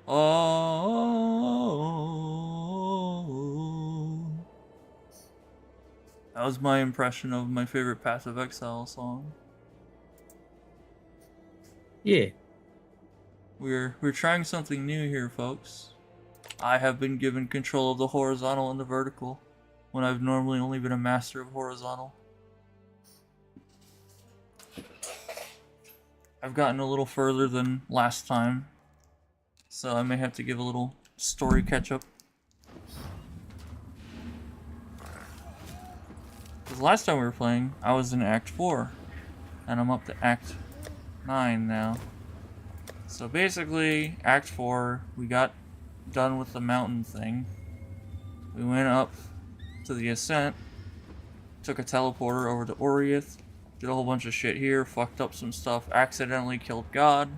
Oh, that was my impression of my favorite Passive Exile song. Yeah. We're trying something new here, folks. I have been given control of the horizontal and the vertical, when I've normally only been a master of horizontal. I've gotten a little further than last time, so I may have to give a little story catch-up. Because last time we were playing, I was in Act 4, and I'm up to Act 9 now. So basically, Act 4, we got done with the mountain thing. We went up to the ascent, took a teleporter over to Oriath, did a whole bunch of shit here, fucked up some stuff, accidentally killed God.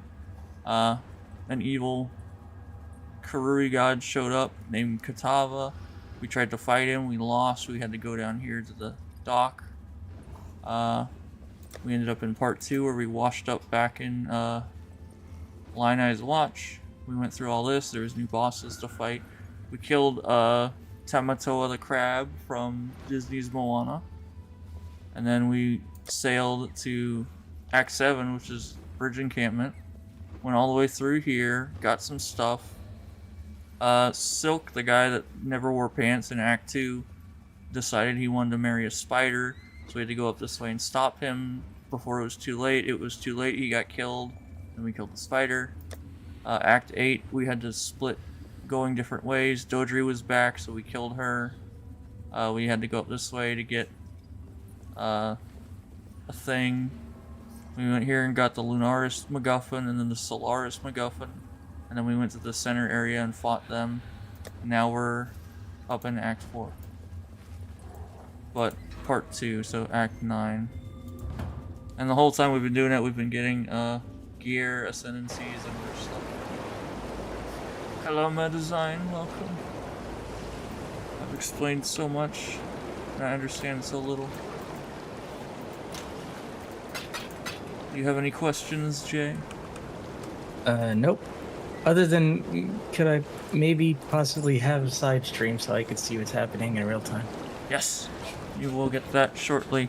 An evil Karui god showed up named Katava. We tried to fight him, we lost, we had to go down here to the dock. We ended up in part 2 where we washed up back in Line Eye's Watch. We went through all this, there was new bosses to fight. We killed Tamatoa the crab from Disney's Moana. And then we sailed to Act 7, which is Bridge Encampment. Went all the way through here, got some stuff. Silk, the guy that never wore pants in Act 2, decided he wanted to marry a spider, so we had to go up this way and stop him before it was too late. It was too late, he got killed, and we killed the spider. Act 8, we had to split going different ways. Dodri was back, so we killed her. We had to go up this way to get a thing. We went here and got the Lunaris MacGuffin and then the Solaris MacGuffin. And then we went to the center area and fought them. Now we're up in Act 4. But part 2, so Act 9. And the whole time we've been doing it, we've been getting gear, ascendancies, and other stuff. Hello, Medesign, welcome. I've explained so much, and I understand so little. Do you have any questions, Jay? Nope. Other than, could I maybe possibly have a side stream so I could see what's happening in real time? Yes, you will get that shortly.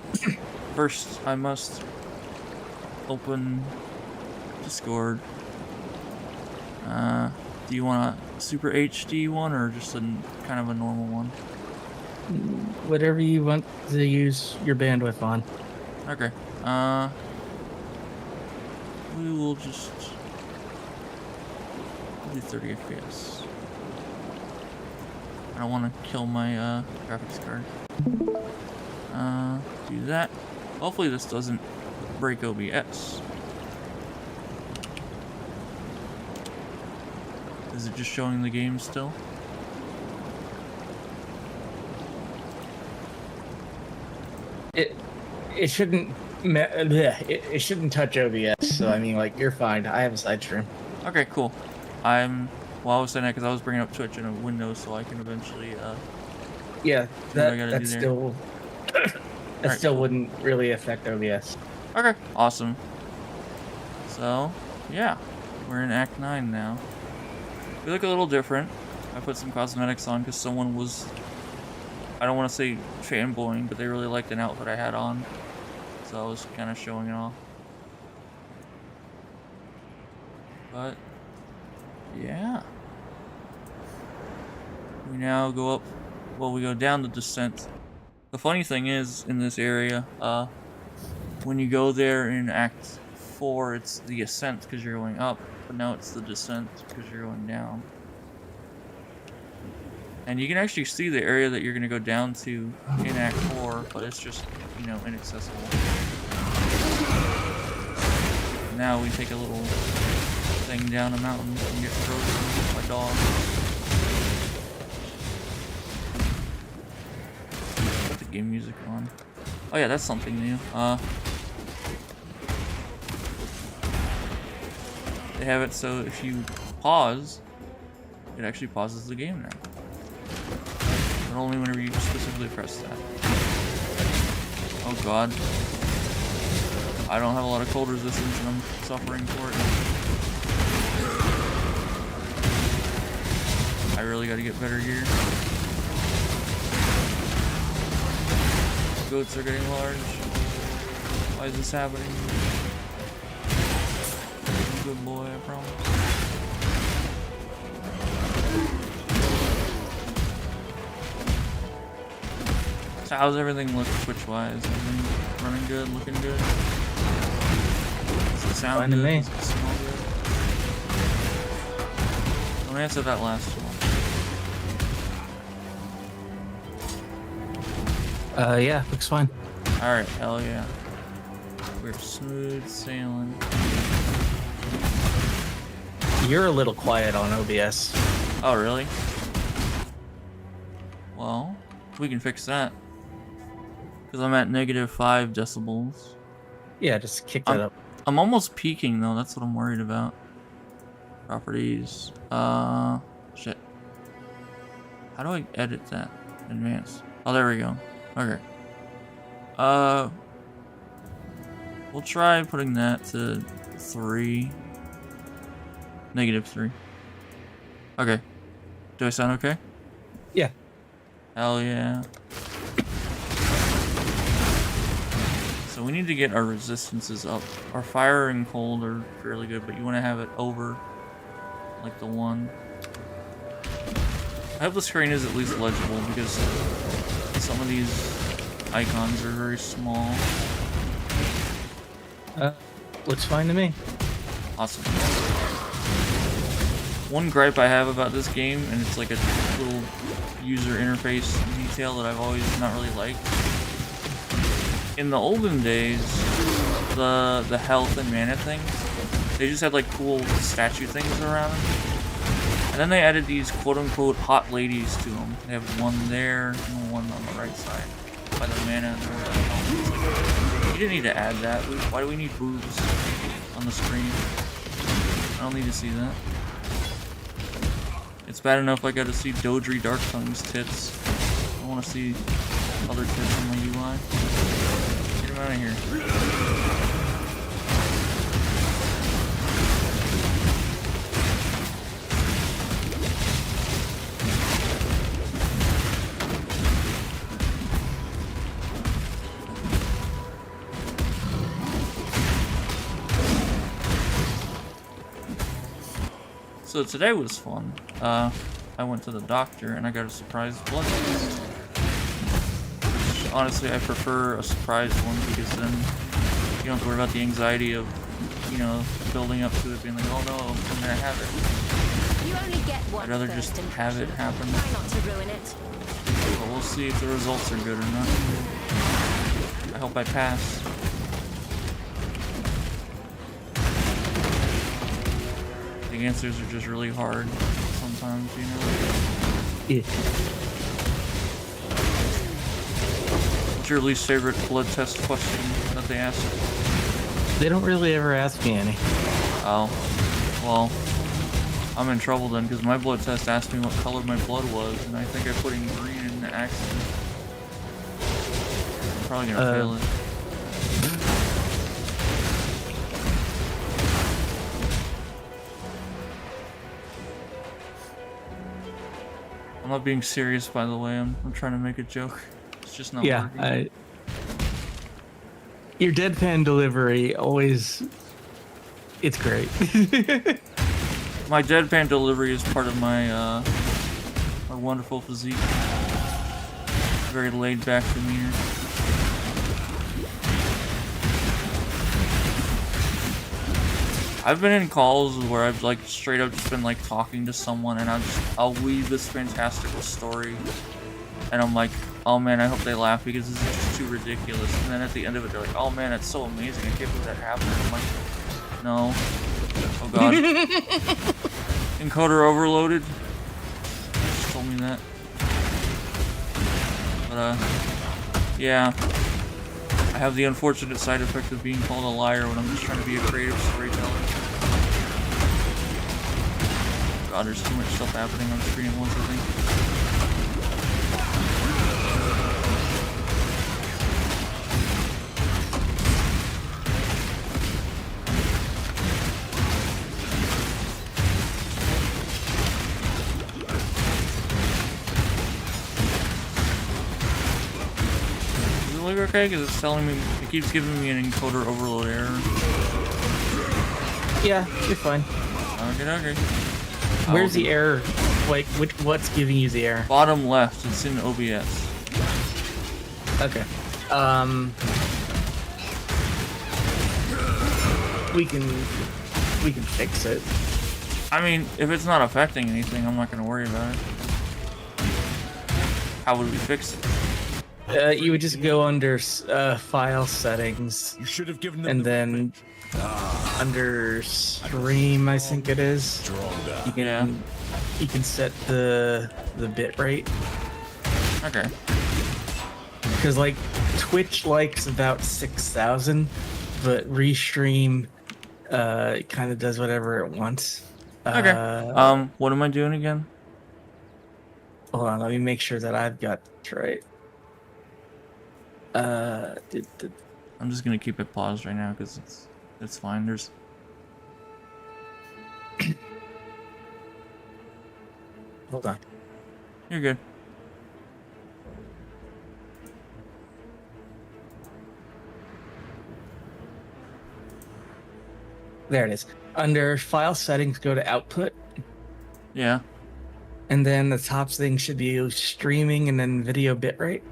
First, I must open Discord. Do you want a Super HD one or just a kind of a normal one? Whatever you want to use your bandwidth on. Okay. We will just do 30 FPS. I don't want to kill my graphics card. Do that. Hopefully this doesn't break OBS. Is it just showing the game still? It shouldn't it shouldn't touch OBS, so I mean, like, you're fine. I have a side stream. Okay, cool. I was saying that because I was bringing up Twitch in a Windows, so I can eventually yeah, that still Right, still wouldn't really affect OBS. Okay, awesome. So yeah, we're in Act 9 now. We look a little different. I put some cosmetics on because someone was, I don't want to say fanboying, but they really liked an outfit I had on. So I was kind of showing it off. But yeah. We now go up, well, we go down the descent. The funny thing is, in this area, when you go there in Act 4, it's the ascent because you're going up, but now it's the descent because you're going down. And you can actually see the area that you're going to go down to in Act 4, but it's just, you know, inaccessible. Now we take a little thing down a mountain and get frozen by dog. Put the game music on. Oh yeah, that's something new. They have it so if you pause, it actually pauses the game now. But only whenever you specifically press that. Oh god. I don't have a lot of cold resistance and I'm suffering for it. I really gotta get better gear. Goats are getting large. Why is this happening? I'm a good boy, I promise. So how's everything look Twitch-wise? Everything running good, looking good? Does it sound good? Does it smell good? Don't answer that last one. Yeah, looks fine. Alright, hell yeah. We're smooth sailing. You're a little quiet on OBS. Oh, really? Well, we can fix that. Because I'm at -5 decibels. Yeah, just kick that up. I'm almost peaking, though. That's what I'm worried about. Properties. Shit. How do I edit that? Advanced. Oh, there we go. Okay. We'll try putting that to 3. -3. Okay. Do I sound okay? Yeah. Hell yeah. So we need to get our resistances up. Our fire and cold are fairly good, but you want to have it over like the 1. I hope the screen is at least legible because some of these icons are very small. Looks fine to me. Awesome. One gripe I have about this game, and it's like a little user interface detail that I've always not really liked. In the olden days, the health and mana things, they just had like cool statue things around them. And then they added these quote-unquote hot ladies to them. They have one there and one on the right side by the mana and the health. You didn't need to add that. Why do we need boobs on the screen? I don't need to see that. It's bad enough I got to see Dodri Darktongue's tits. I want to see other tits on my UI. Get him out of here. So today was fun. I went to the doctor and I got a surprise blood test. Which, honestly, I prefer a surprise one because then you don't have to worry about the anxiety of, you know, building up to it, being like, oh no, I'm gonna have it. You only get one. I'd rather just have it happen. Try not to ruin it. But we'll see if the results are good or not. I hope I pass. The answers are just really hard sometimes, you know? Yeah. What's your least favorite blood test question that they ask? They don't really ever ask me any. Oh, well, I'm in trouble then because my blood test asked me what color my blood was, and I think I put in green in the accident. I'm probably gonna fail it. I'm not being serious, by the way. I'm trying to make a joke. It's just not working. Your deadpan delivery always... It's great. My deadpan delivery is part of my my wonderful physique. Very laid back demeanor. I've been in calls where I've like straight up just been like talking to someone and I'll weave this fantastical story and I'm like, oh man, I hope they laugh because this is just too ridiculous. And then at the end of it they're like, oh man, it's so amazing, I can't believe that happened. I'm like, no. Oh god. Encoder overloaded. Just told me that. But yeah. I have the unfortunate side effect of being called a liar when I'm just trying to be a creative storyteller. God, there's too much stuff happening on screen at once, I think. look okay? Because it's telling me, it keeps giving me an encoder overload error. Yeah, you're fine. Okay. Where's the error? Like, what's giving you the error? Bottom left. It's in OBS. Okay. We can fix it. I mean, if it's not affecting anything, I'm not gonna worry about it. How would we fix it? You would just go under file settings. You should have given them And the then under stream, I think it is. You can set the bit rate. Okay. Because like Twitch likes about 6,000, but Restream kind of does whatever it wants. Okay. What am I doing again? Hold on, let me make sure that I've got it right. I'm just gonna keep it paused right now because it's fine. There's Hold on. You're good. There it is. Under file settings, go to output. Yeah. And then the top thing should be streaming and then video bitrate.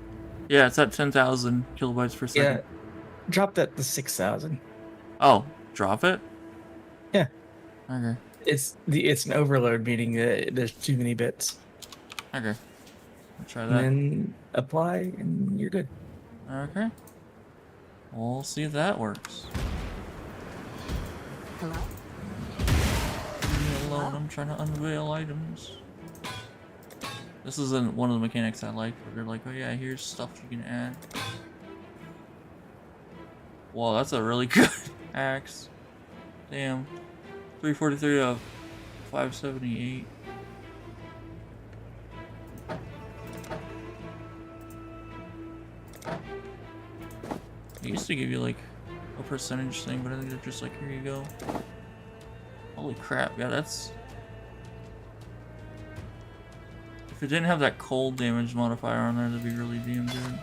Yeah, it's at 10,000 kilobytes per second. Yeah. Drop that to 6,000. Oh, drop it? Yeah. Okay. It's an overload, meaning there's too many bits. Okay. I'll try that. And then apply, and you're good. Okay. We'll see if that works. Hello? Leave me alone. I'm trying to unveil items. This isn't one of the mechanics I like, where they're like, oh yeah, here's stuff you can add. Whoa, that's a really good axe. Damn. 343 of 578. It used to give you like a percentage thing, but I think they're just like, here you go. Holy crap, yeah, that's... If it didn't have that cold damage modifier on there, that'd be really damn good.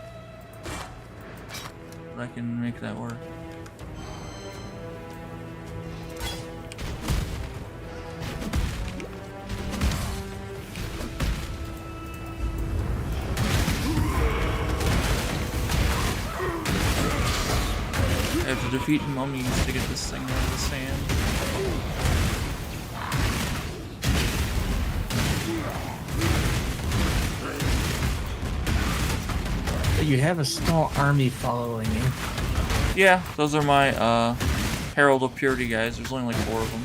But I can make that work. I have to defeat mummies to get this thing out of the sand. You have a small army following you. Yeah, those are my Herald of Purity guys. There's only like 4 of them.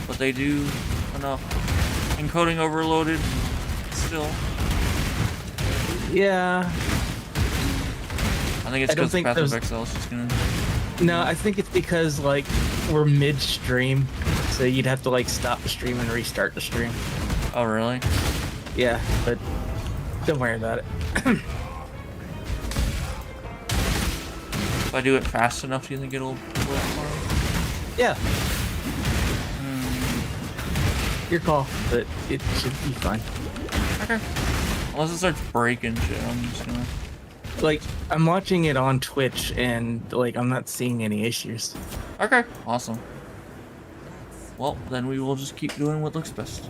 But they do enough. Encoding overloaded still. Yeah. I think it's because Path of Exile is just gonna... No, I think it's because, like, we're mid-stream, so you'd have to, like, stop the stream and restart the stream. Oh, really? Yeah, but don't worry about it. If I do it fast enough, do you think it'll work for Yeah. Your call, but it should be fine. Okay. Unless it starts breaking shit, I'm just gonna... Like, I'm watching it on Twitch, and, like, I'm not seeing any issues. Okay, awesome. Well, then we will just keep doing what looks best.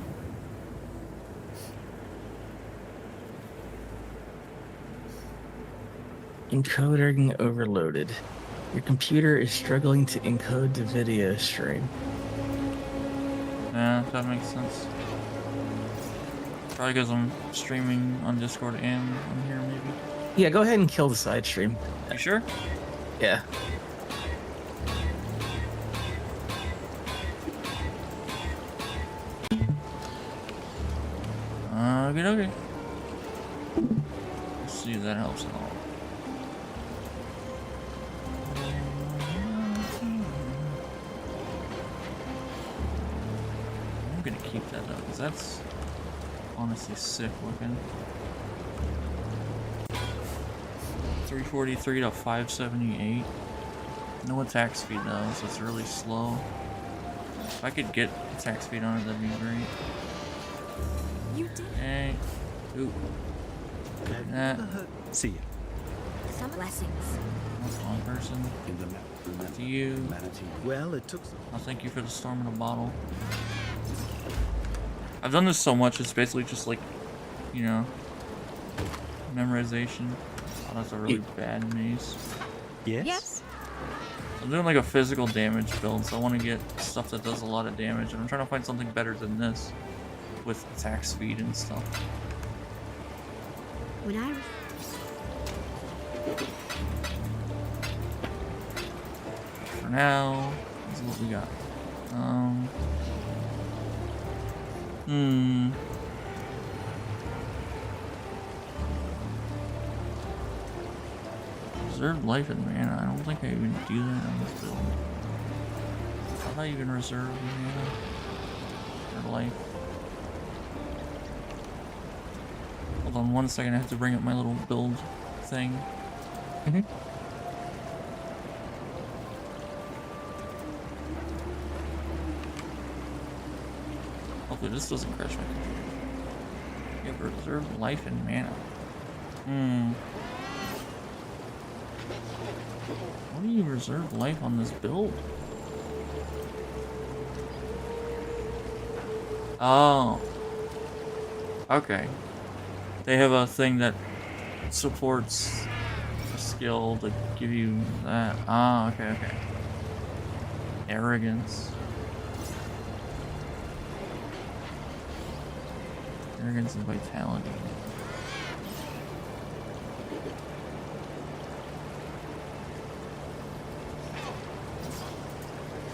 Encoding overloaded. Your computer is struggling to encode the video stream. Yeah, that makes sense. Probably because I'm streaming on Discord and on here, maybe. Yeah, go ahead and kill the side stream. You sure? Yeah. Okay. Let's see if that helps at all. I'm gonna keep that up because that's honestly sick looking. 343 to 578. No attack speed though, so it's really slow. If I could get attack speed on it, that'd be great. You did. Hey. Ooh. That. See ya. Some blessings. That's one person. To you. Well, it took some. I'll thank you for the storm in a bottle. I've done this so much, it's basically just like, you know, memorization. Oh, that's a really bad mace. Yes? I'm doing like a physical damage build, so I want to get stuff that does a lot of damage, and I'm trying to find something better than this with attack speed and stuff. When I For now, this is what we got. Reserve life and mana. I don't think I even do that on this build. How do I even reserve mana or life? Hold on 1 second, I have to bring up my little build thing. Hopefully this doesn't crash my computer. You have reserve life and mana. What do you reserve life on this build? Oh. Okay. They have a thing that supports a skill to give you that. Ah, okay. Arrogance. Arrogance and vitality.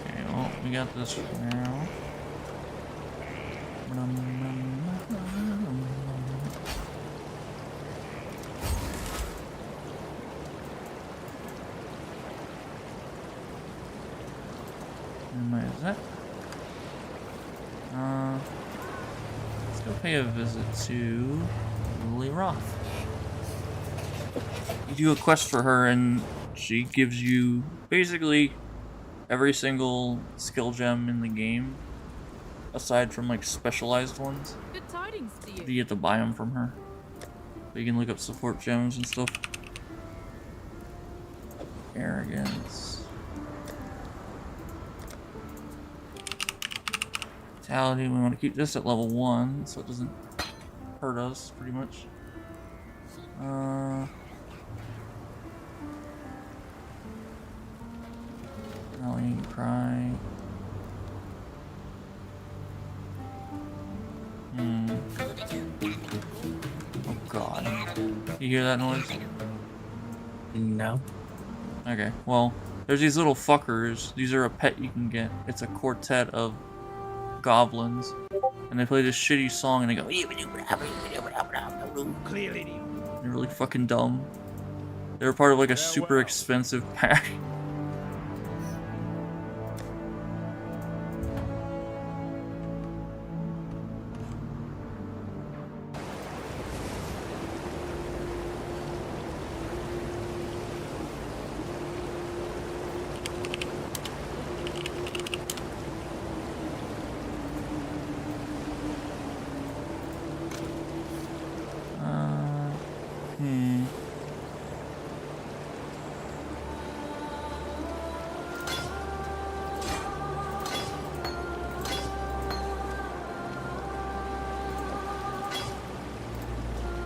Okay, well, we got this for now. Minimize that. Let's go pay a visit to Lily Roth. You do a quest for her and she gives you basically every single skill gem in the game, aside from like specialized ones. Good tidings to you. You get to buy them from her. But you can look up support gems and stuff. Arrogance. Vitality, we want to keep this at level 1 so it doesn't hurt us pretty much. Rallying cry. Oh god. You hear that noise? No. Okay, well, there's these little fuckers. These are a pet you can get. It's a quartet of goblins. And they play this shitty song and they go, Clearly. they're really fucking dumb. They're part of like a super expensive pack.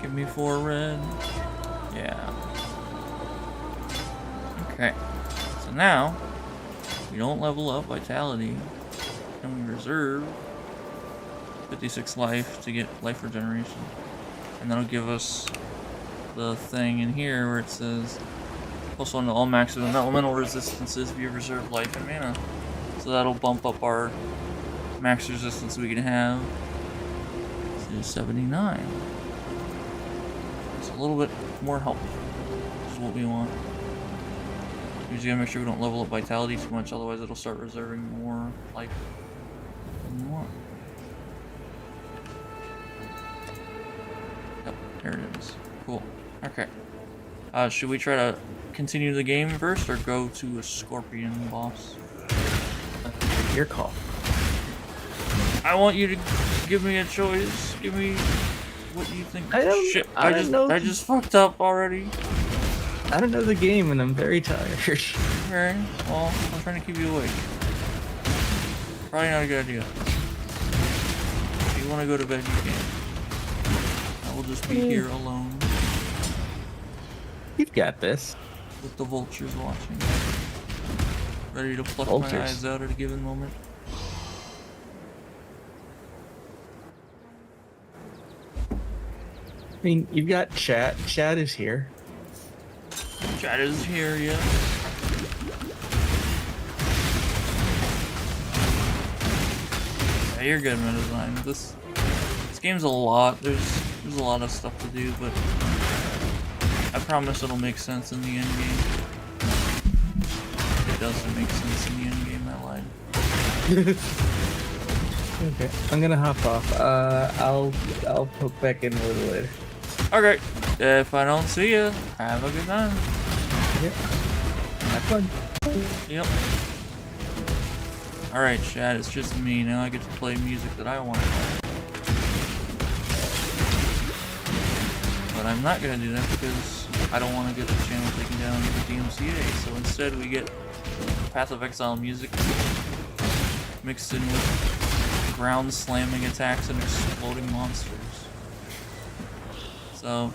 Give me 4 red. Yeah. Okay. So now, we don't level up vitality, and we reserve 56 life to get life regeneration. And that'll give us the thing in here where it says, also on all maximum elemental resistances via reserve life and mana. So that'll bump up our max resistance we can have to 79. A little bit more help is what we want. We just gotta make sure we don't level up vitality too much, otherwise it'll start reserving more life than we want. Yep, there it is. Cool. Okay. Should we try to continue the game first or go to a scorpion boss? Your call. I want you to give me a choice. Give me what do you think. I don't- Shit, I don't know. I just fucked up already. I don't know the game and I'm very tired. Okay, well, I'm trying to keep you awake. Probably not a good idea. If you want to go to bed, you can. I will just be here alone You've got this. with the vultures watching. Ready to pluck Vultures. my eyes out at a given moment. I mean, you've got chat. Chat is here. Chat is here, yeah. Yeah, you're good, Metazyme. This game's a lot. There's a lot of stuff to do, but I promise it'll make sense in the end game. It doesn't make sense in the end game. I lied. Okay, I'm gonna hop off. I'll poke back in a little later. Okay, if I don't see you, have a good time. Yep. Have fun. Yep. Alright, chat, it's just me. Now I get to play music that I want to play. But I'm not going to do that because I don't want to get the channel taken down with the DMCA. So instead we get Path of Exile music mixed in with ground slamming attacks and exploding monsters. So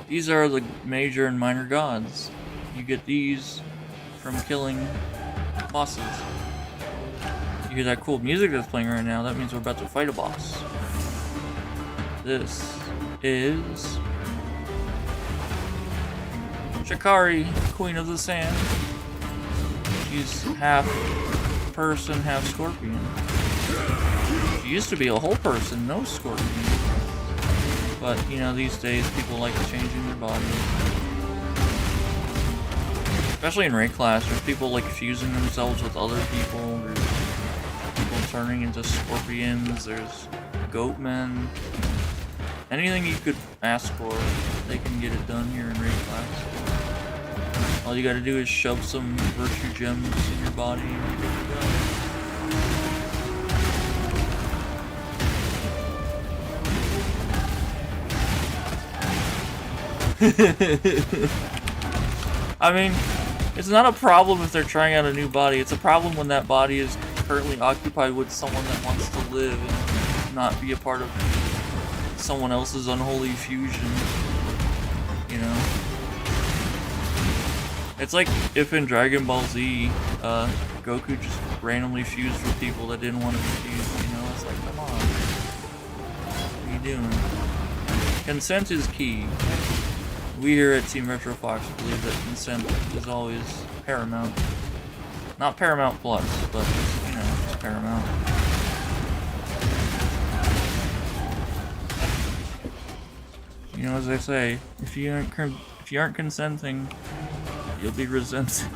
these are the major and minor gods. You get these from killing bosses. You hear that cool music that's playing right now, that means we're about to fight a boss. This is Shikari, Queen of the Sand. She's half person, half scorpion. She used to be a whole person, no scorpion. But, you know, these days people like changing their bodies. Especially in raid class, there's people like fusing themselves with other people. There's people turning into scorpions. There's goat men. Anything you could ask for, they can get it done here in raid class. All you gotta do is shove some virtue gems in your body and you're good to go. I mean, it's not a problem if they're trying out a new body. It's a problem when that body is currently occupied with someone that wants to live and not be a part of someone else's unholy fusion. You know? It's like if in Dragon Ball Z, Goku just randomly fused with people that didn't want to be fused. You know? It's like, come on. What are you doing? Consent is key. We here at Team Retro Fox believe that consent is always paramount. Not paramount plus, but, you know, it's paramount. You know, as I say, if you aren't consenting, you'll be resenting.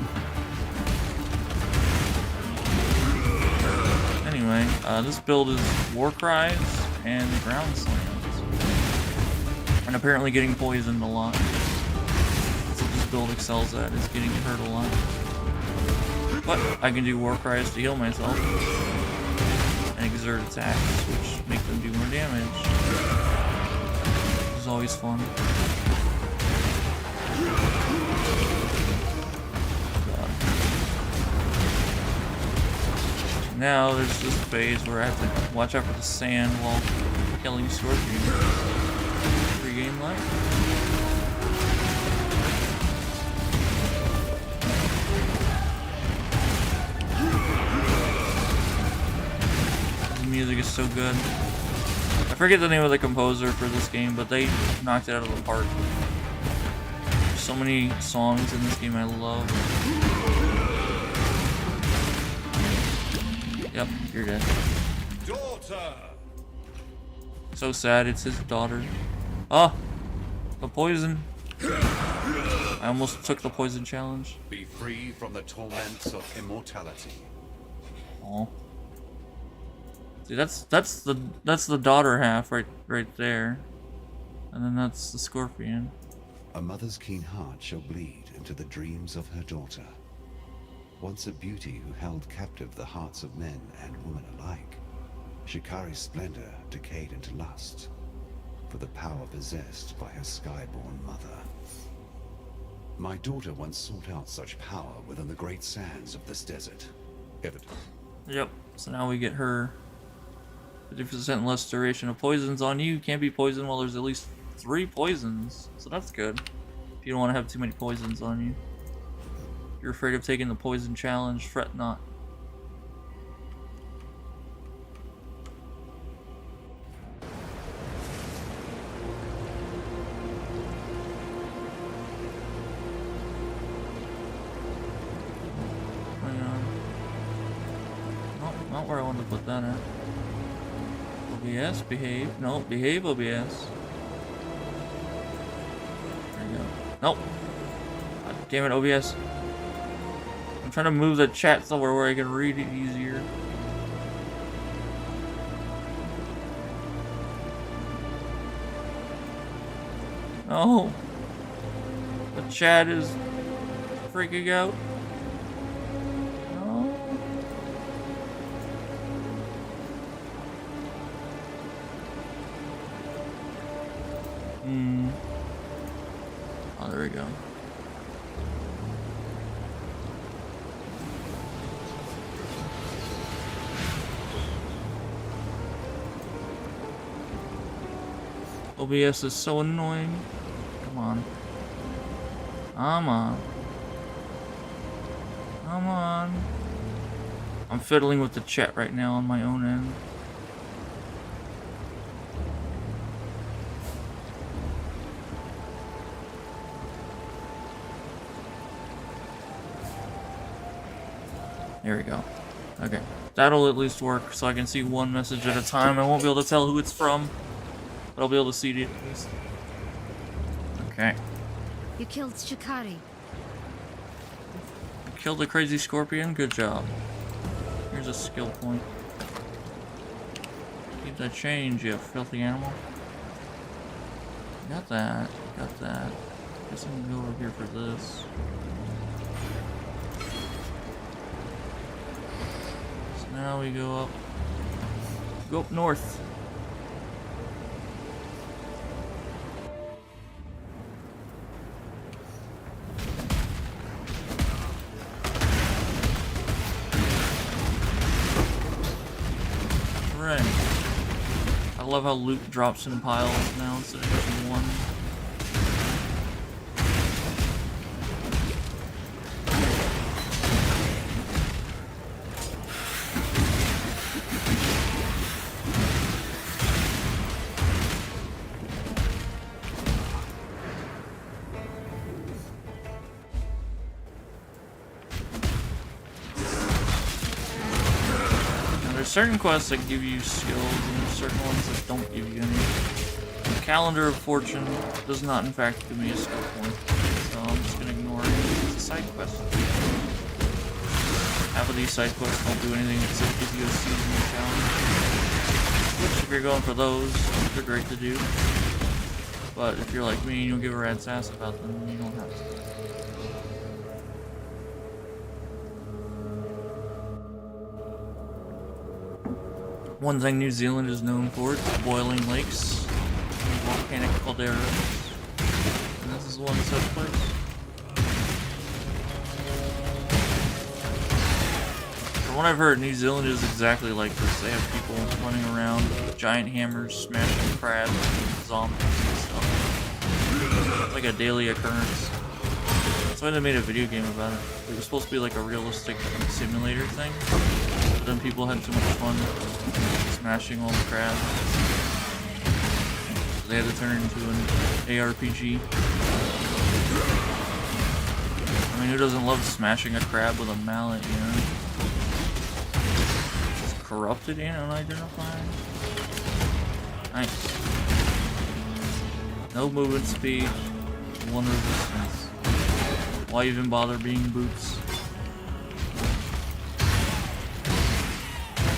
Anyway, this build is War Cries and Ground Slams. And apparently getting poisoned a lot. That's what this build excels at, is getting hurt a lot. But I can do War Cries to heal myself. And exert attacks, which make them do more damage. Which is always fun. God. Now there's this phase where I have to watch out for the sand while killing scorpions. Game life. The music is so good. I forget the name of the composer for this game, but they knocked it out of the park. There's so many songs in this game I love. Yep, you're dead. Daughter. So sad, it's his daughter. Oh, the poison. I almost took the poison challenge. Be free from the torments of immortality. Oh. See, that's the daughter half right there. And then that's the scorpion. A mother's keen heart shall bleed into the dreams of her daughter. Once a beauty who held captive the hearts of men and women alike, Shikari's splendor decayed into lust, for the power possessed by her skyborn mother. My daughter once sought out such power within the great sands of this desert. Evident. Yep. So now we get her 50% less duration of poisons on you. Can't be poisoned while there's at least 3 poisons. So that's good. If you don't want to have too many poisons on you. If you're afraid of taking the poison challenge, fret not. Not where I wanted to put that at. OBS, behave. No, behave OBS. There you go. Nope. God damn it, OBS. I'm trying to move the chat somewhere where I can read it easier. No. The chat is freaking out. Oh, there we go. OBS is so annoying. Come on. Come on. Come on. I'm fiddling with the chat right now on my own end. There we go. Okay. That'll at least work, so I can see one message at a time. I won't be able to tell who it's from, but I'll be able to see it at least. Okay. You killed Shikari. Killed the crazy scorpion? Good job. Here's a skill point. Keep that change, you filthy animal. Got that. Got that. Guess I can go over here for this. Now we go up. Go up north. Right. I love how loot drops in piles now instead of just one. Certain quests that give you skills, and there's certain ones that don't give you any. The Calendar of Fortune does not, in fact, give me a skill point, so I'm just gonna ignore it. It's a side quest. Half of these side quests don't do anything except give you a seasonal challenge. Which, if you're going for those, they're great to do. But if you're like me and you'll give a rat's ass about them, you don't have to. One thing New Zealand is known for is boiling lakes and volcanic calderas. And this is one such place. From what I've heard, New Zealand is exactly like this. They have people running around with giant hammers, smashing crabs and zombies and stuff. It's like a daily occurrence. That's why they made a video game about it. It was supposed to be like a realistic simulator thing. But then people had too much fun smashing all the crabs. So they had to turn it into an ARPG. I mean, who doesn't love smashing a crab with a mallet, you know? It's corrupted and unidentified. Nice. No movement speed, 1 resistance. Why even bother being boots?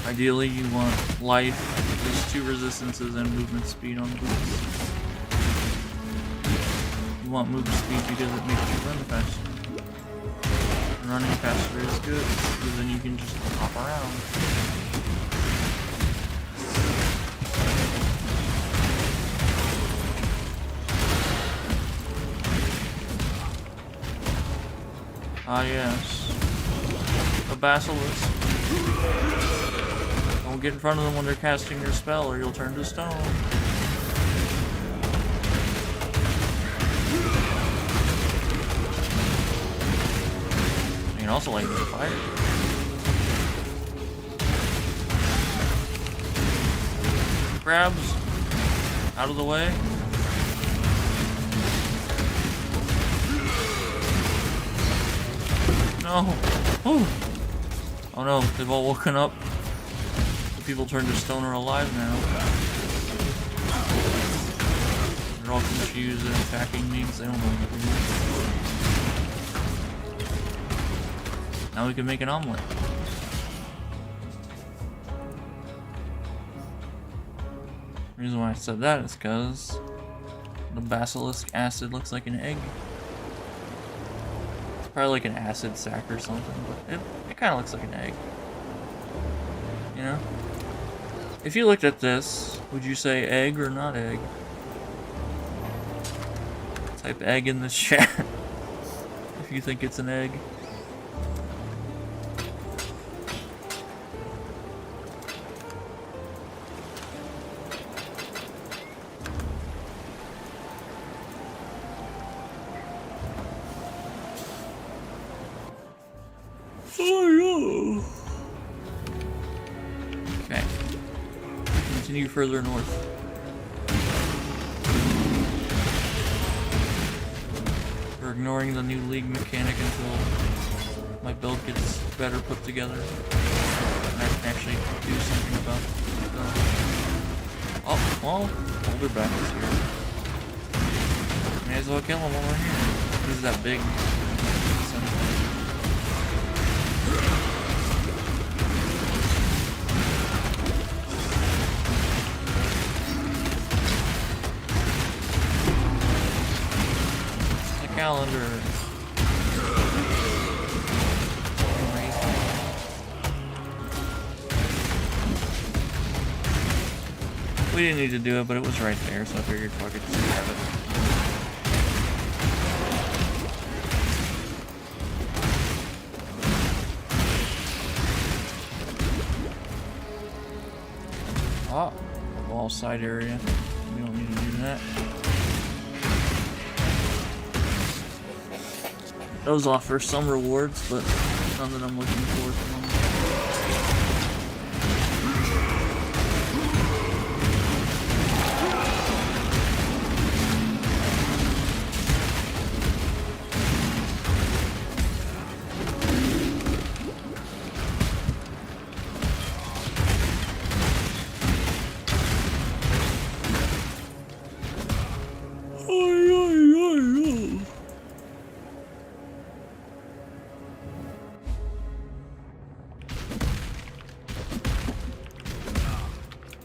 Ideally, you want life, there's 2 resistances, and movement speed on boots. You want movement speed because it makes you run faster. And running faster is good, because then you can just hop around. Ah, yes. A basilisk. Don't get in front of them when they're casting your spell or you'll turn to stone. You can also light the fire. Crabs. Out of the way. No. Ooh. Oh no, they've all woken up. The people turned to stone are alive now. They're all confused and attacking me because they don't know what to do. Now we can make an omelet. The reason why I said that is because the basilisk acid looks like an egg. It's probably like an acid sac or something, but it kind of looks like an egg. You know? If you looked at this, would you say egg or not egg? Type egg in the chat if you think it's an egg. Okay. Continue further north. We're ignoring the new league mechanic until my build gets better put together. And I can actually do something about it. Oh, well, Boulder Back is here. May as well kill him while we're here. This is that big. Calendar. We didn't need to do it, but it was right there, so I figured fuck it, just have it. Ah, wall side area. We don't need to do that. Those offer some rewards, but none that I'm looking for at the moment.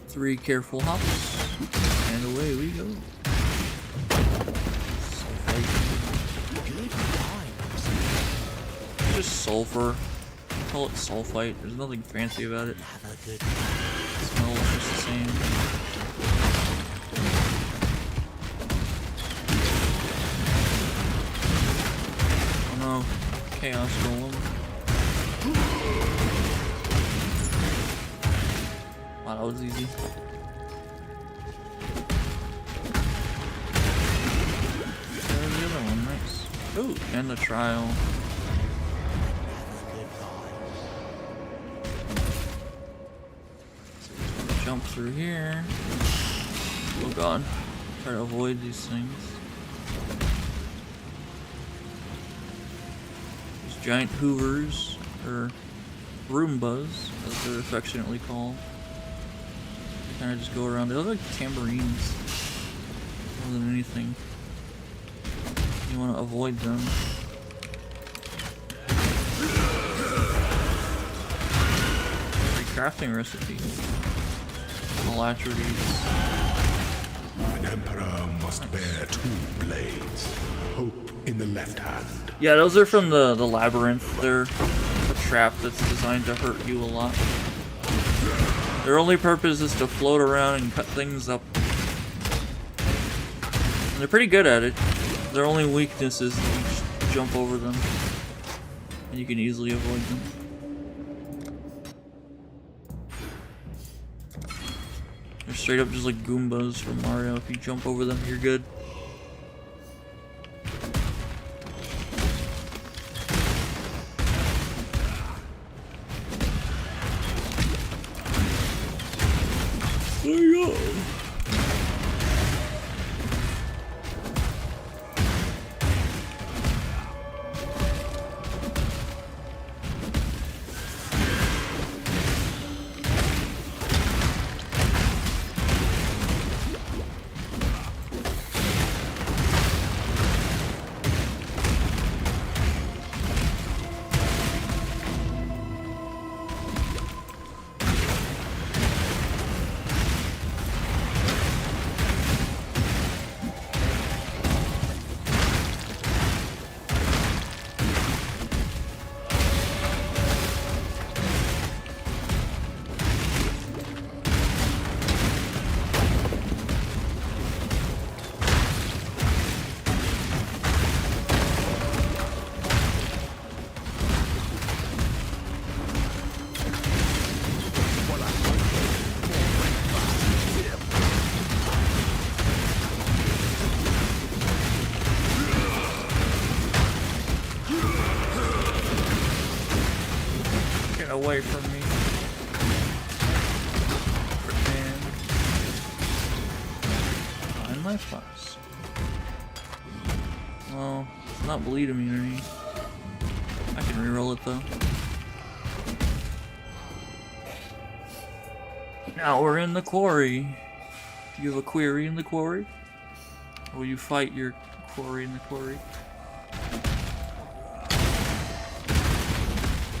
Three careful hops, and away we go. Just sulfur. Call it sulfite. There's nothing fancy about it. It smells just the same. Oh no, chaos golem. Wow, that was easy. There's the other one, nice. Ooh, and the trial. Jump through here. Oh god. Try to avoid these things. These giant hoovers, or Roombas, as they're affectionately called. Kind of just go around. They look like tambourines more than anything. You want to avoid them. Free crafting recipe. Alatrities. An emperor must bear two blades. Hope in the left hand. Yeah, those are from the labyrinth. They're a trap that's designed to hurt you a lot. Their only purpose is to float around and cut things up. And they're pretty good at it. Their only weakness is that you just jump over them. and you can easily avoid them. They're straight up just like Goombas from Mario. If you jump over them, you're good. There you go. Away from me. And find my fuss. Well, it's not bleed immunity. I can reroll it though. Now we're in the quarry. Do you have a query in the quarry? Or will you fight your quarry in the quarry?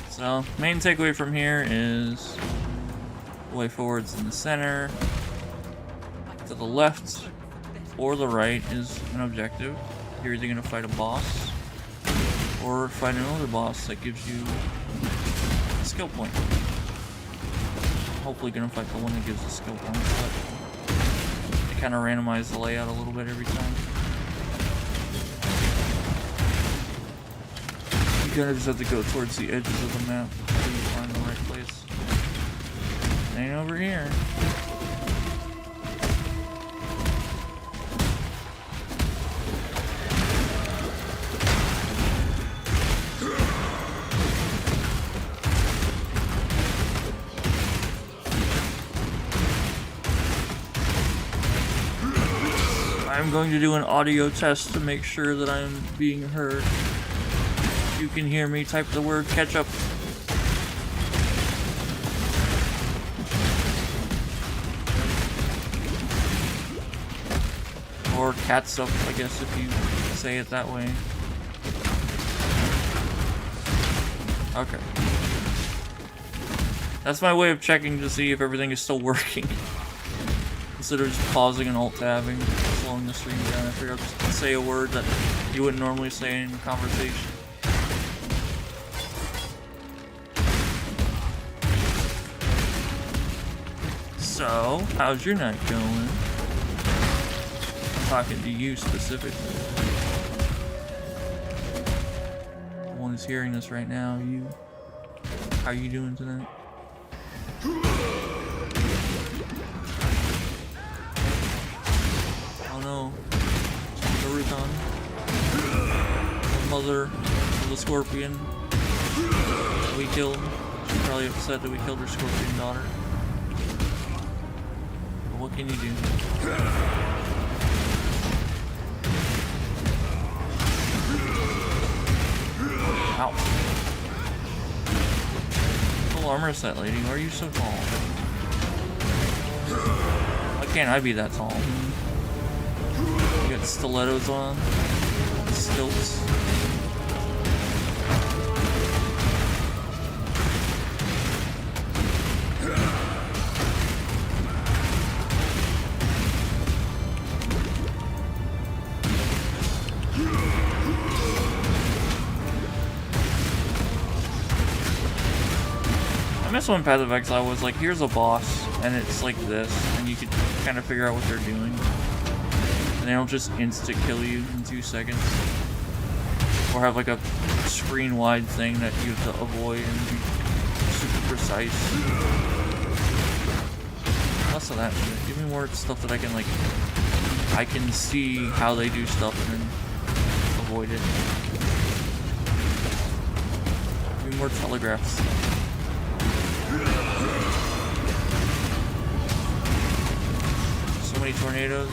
So, main takeaway from here is the way forward's in the center. To the left or the right is an objective. You're either going to fight a boss or fight another boss that gives you a skill point. Hopefully going to fight the one that gives a skill point, but they kind of randomize the layout a little bit every time. You kind of just have to go towards the edges of the map until you find the right place. It ain't over here. I'm going to do an audio test to make sure that I'm being heard. If you can hear me, type the word ketchup. Or catsup, I guess, if you say it that way. Okay. That's my way of checking to see if everything is still working. Instead of just pausing and alt-tabbing, slowing the stream down, I figured I'd just say a word that you wouldn't normally say in conversation. So, how's your night going? I'm talking to you specifically. The one who's hearing this right now, you. How you doing tonight? Oh no. Naruto. The mother of the scorpion we killed. She's probably upset that we killed her scorpion daughter. But what can you do? Ow. Full armor set, lady. Why are you so tall? Why can't I be that tall? You got stilettos on? Stilts? I miss when Path of Exile was like, here's a boss, and it's like this, and you could kind of figure out what they're doing. And they don't just insta-kill you in 2 seconds. Or have like a screen-wide thing that you have to avoid and be super precise. Less of that shit. Give me more stuff that I can like, I can see how they do stuff and then avoid it. Give me more telegraph stuff. So many tornadoes.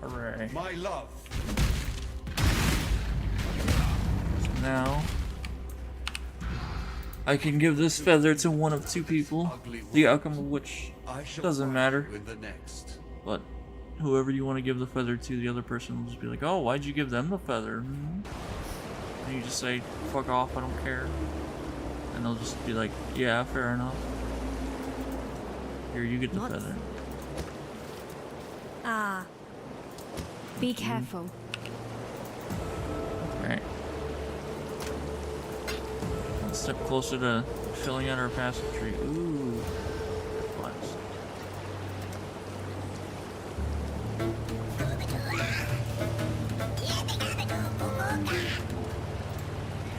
Hooray. My love. Now, I can give this feather to one of two people, the outcome of which I shall doesn't find matter. you in the next. But whoever you want to give the feather to, the other person will just be like, oh, why'd you give them the feather? And you just say, fuck off, I don't care. And they'll just be like, yeah, fair enough. Here, you get the What? feather. Ah. Be careful. Alright. One step closer to filling out our passage tree. Ooh. Blast.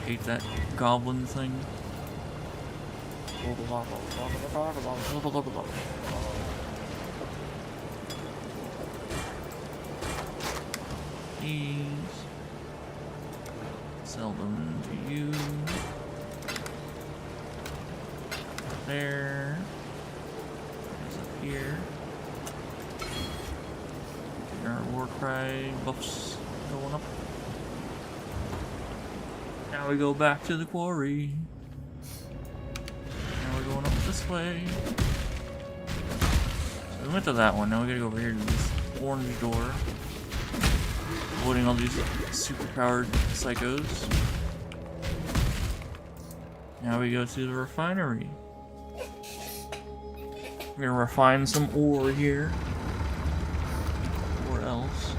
Hate that goblin thing. These. Sell them to you. There. There's up here. Get our war cry buffs going up. Now we go back to the quarry. Now we're going up this way. So we went to that one. Now we gotta go over here to this orange door. Avoiding all these super-powered psychos. Now we go to the refinery. We're gonna refine some ore here. Or else.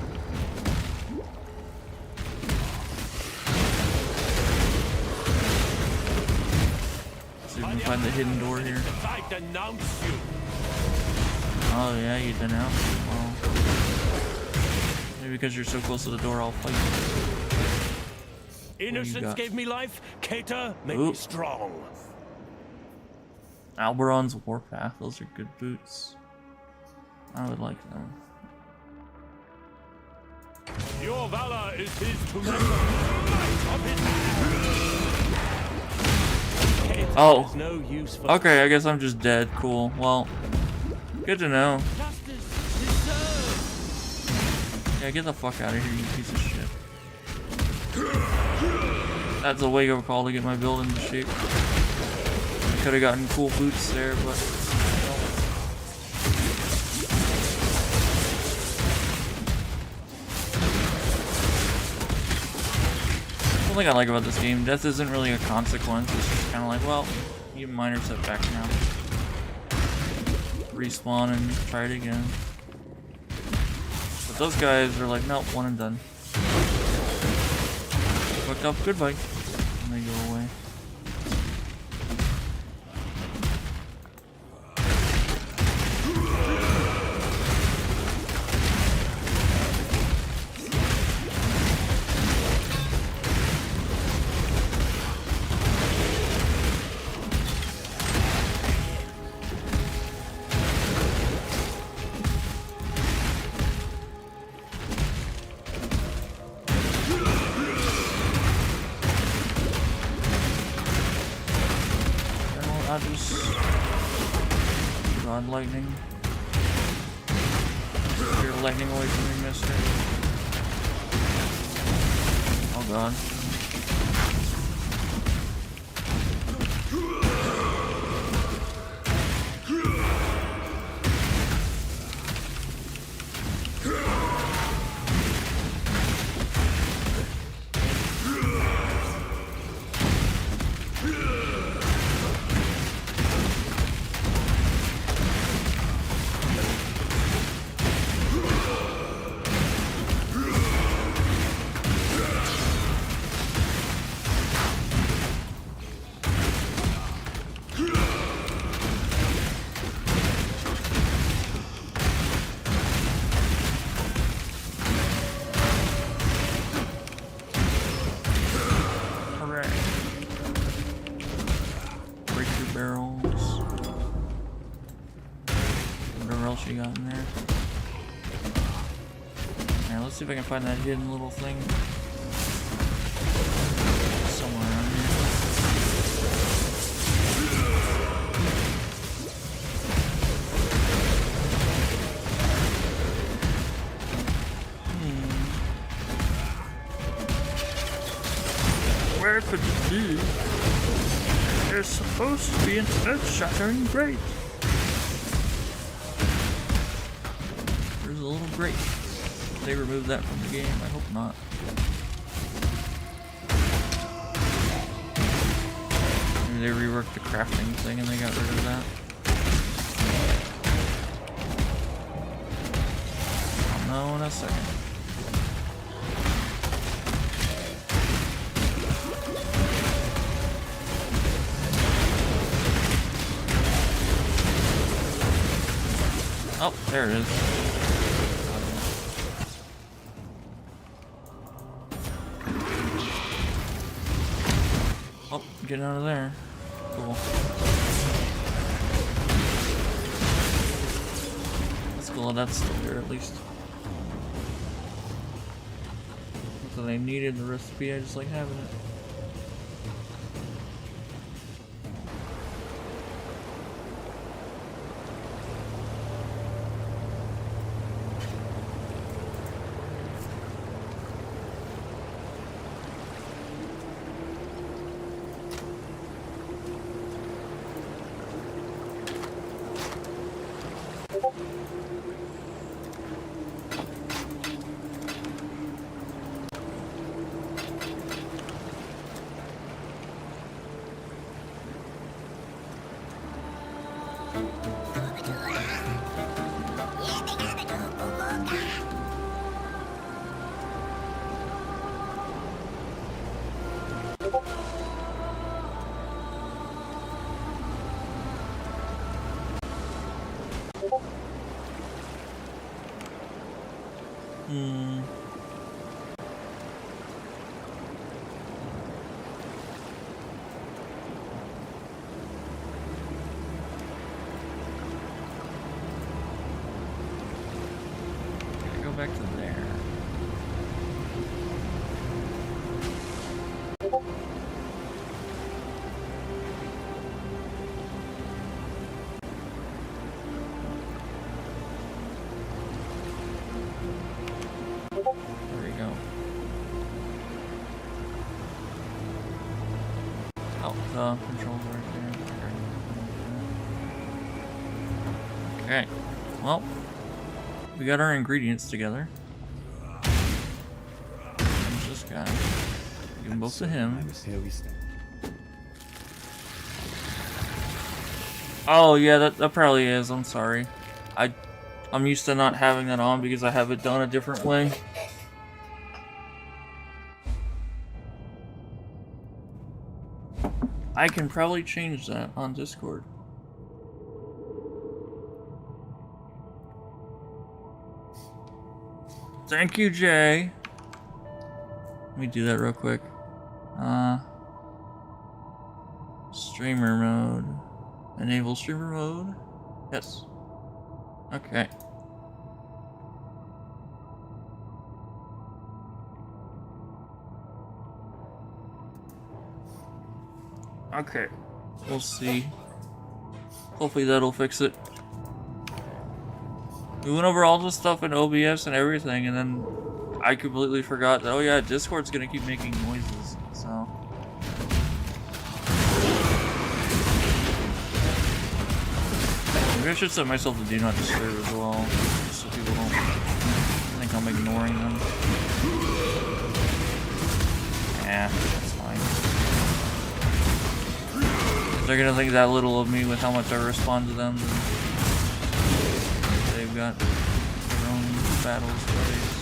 See if we can find the hidden door here. I denounce you. Oh yeah, you denounce it. Well, maybe because you're so close to the door, I'll fight you. Innocence got? gave me life. Cater made Ooh. me strong. Alberon's Warpath. Those are good boots. I would like them. Your valor is his to measure. Light of his hand. Cater Oh. has no use for Okay, I guess I'm just dead. Cool. Well, good to know. justice deserved. Yeah, get the fuck out of here, you piece of shit. That's a wake-up call to get my build into shape. I could have gotten cool boots there, but no. One thing I like about this game, death isn't really a consequence. It's just kind of like, well, you minor setback now. Respawn and try it again. But those guys are like, nope, one and done. Fucked up, goodbye. And they go away. I just God lightning. Steer lightning away from me, mister. Oh god. Let's see if I can find that hidden little thing. Somewhere around here. Where could it be? There's supposed to be an earth-shattering grate. There's a little grate. They removed that from the game. I hope not. Maybe they reworked the crafting thing and they got rid of that. I'll know in a second. Oh, there it is. Oh, getting out of there. Cool. That's cool, that's still there at least. So they needed the recipe, I just like having it. Go back to there. There we go. Oh, the controls are right there. Okay. Well, we got our ingredients together. There's this guy. Give them both to him. Here we stand. Oh yeah, that probably is. I'm sorry. I'm used to not having that on because I have it done a different way. I can probably change that on Discord. Thank you, Jay. Let me do that real quick. Streamer mode. Enable streamer mode. Yes. Okay. Okay. We'll see. Hopefully that'll fix it. We went over all the stuff in OBS and everything, and then I completely forgot that, oh yeah, Discord's gonna keep making noises, so. Maybe I should set myself to do not disturb as well, just so people don't think I'm ignoring them. Yeah, that's fine. If they're gonna think that little of me with how much I respond to them, then they've got their own battles to face.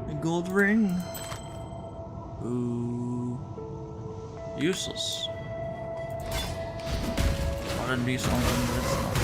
A gold ring. Ooh. Useless. Thought it'd be something, but it's not.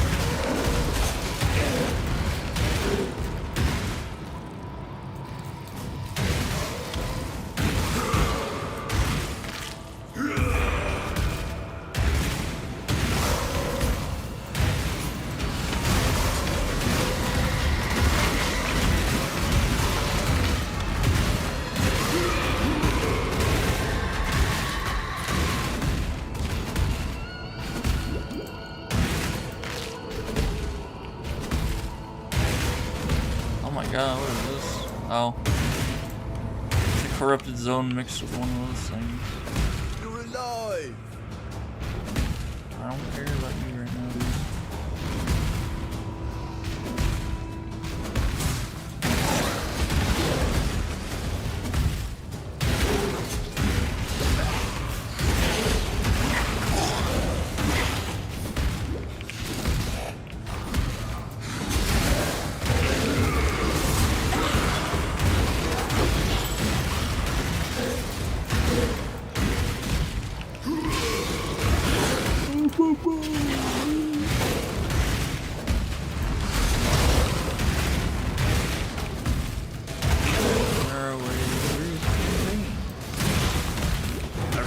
god, what is this? Oh. It's a corrupted zone mixed with one of those things. You're alive! I don't care about you right now, dude.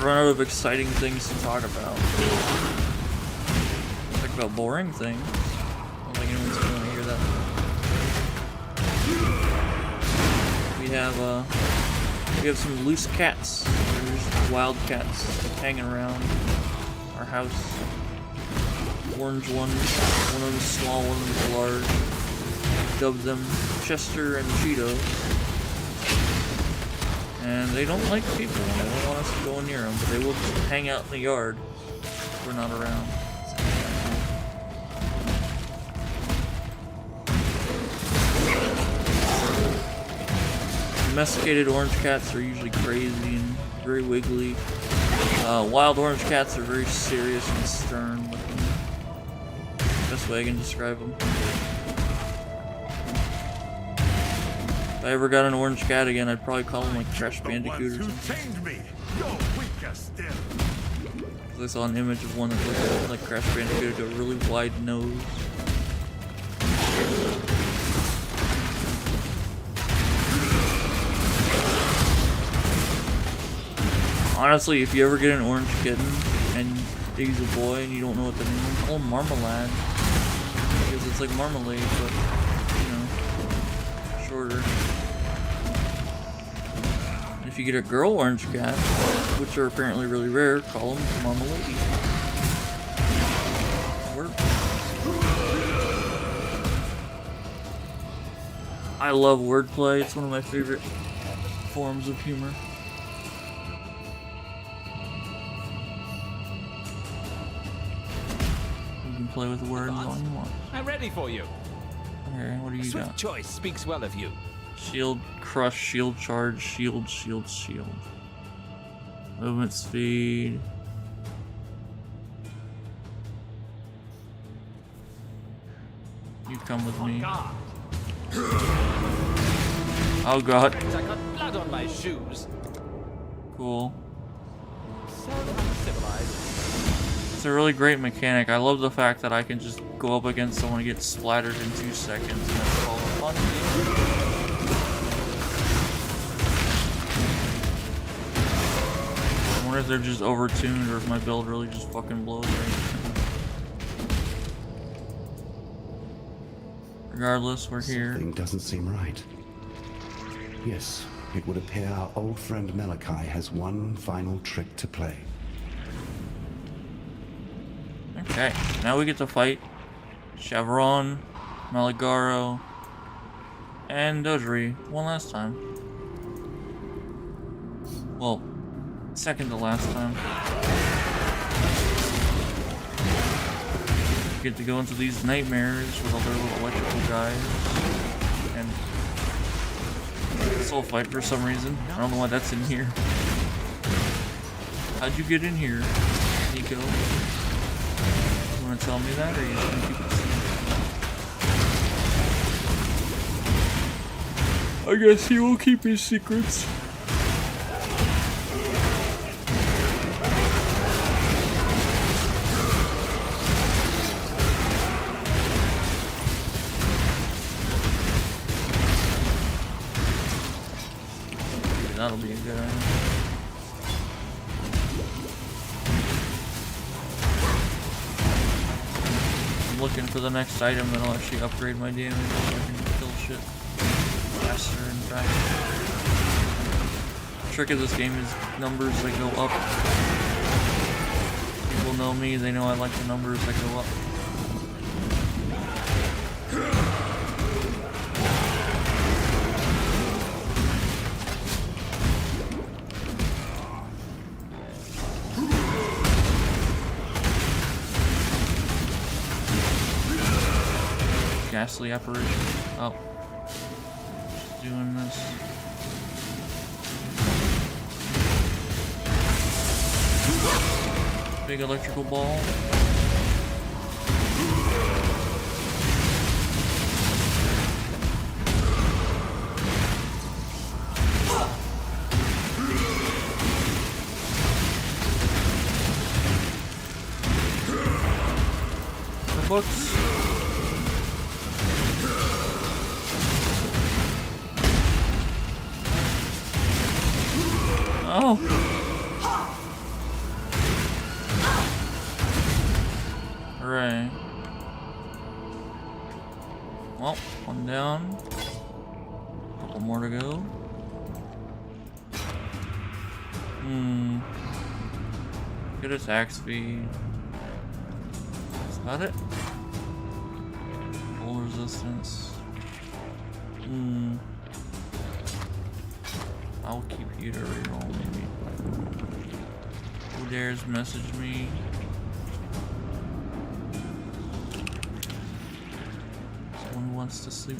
Run out of exciting things to talk about. Talk about boring things. I don't think anyone's going to hear that. We have some loose cats. There's wild cats hanging around our house. Orange ones, one of them's small, one of them's large. Dubbed them Chester and Cheeto. And they don't like people, they don't want us to go near them, but they will just hang out in the yard if we're not around. Domesticated orange cats are usually crazy and very wiggly. Wild orange cats are very serious and stern looking. Best way I can describe them. If I ever got an orange cat again, I'd probably call him like Crash Bandicoot or something. Me. You're weaker still. I saw an image of one that looked like Crash Bandicoot with a really wide nose. Honestly, if you ever get an orange kitten and he's a boy and you don't know what the name is, call him Marmalade. Because it's like marmalade, but, you know, shorter. And if you get a girl orange cat, which are apparently really rare, call them Marmalade. Works. I love wordplay, it's one of my favorite forms of humor. Play with words all you want. I'm ready for you. Okay, what do you Swift got? choice speaks well of you. Shield, crush, shield charge, shield, shield, shield. Movement speed. You come with me. Oh god. I got blood on my shoes. Cool. So uncivilized. It's a really great mechanic. I love the fact that I can just go up against someone and get splattered in 2 seconds, and that's called fun. I wonder if they're just overtuned or if my build really just fucking blows right now. Regardless, we're here. Something doesn't seem right. Yes, it would appear our old friend Malachi has one final trick to play. Okay, now we get to fight Chevron, Malagaro, and Dodgery one last time. Well, second to last time. We get to go into these nightmares with all their little electrical guys. And soul fight for some reason. I don't know why that's in here. How'd you get in here, Nico? You wanna tell me that, or you just gonna keep it secret? I guess he will keep his secrets. That'll be a good item. I'm looking for the next item that'll actually upgrade my damage so I can kill shit faster and faster. The trick of this game is numbers that go up. People know me, they know I like the numbers that go up. ghastly apparition. Oh. Doing this. Big electrical ball. The books. Oh. Hooray. Well, one down. Couple more to go. Good attack speed. That's about it. Full resistance. I'll keep you to reroll maybe. Who dares message me? Someone who wants to sleep.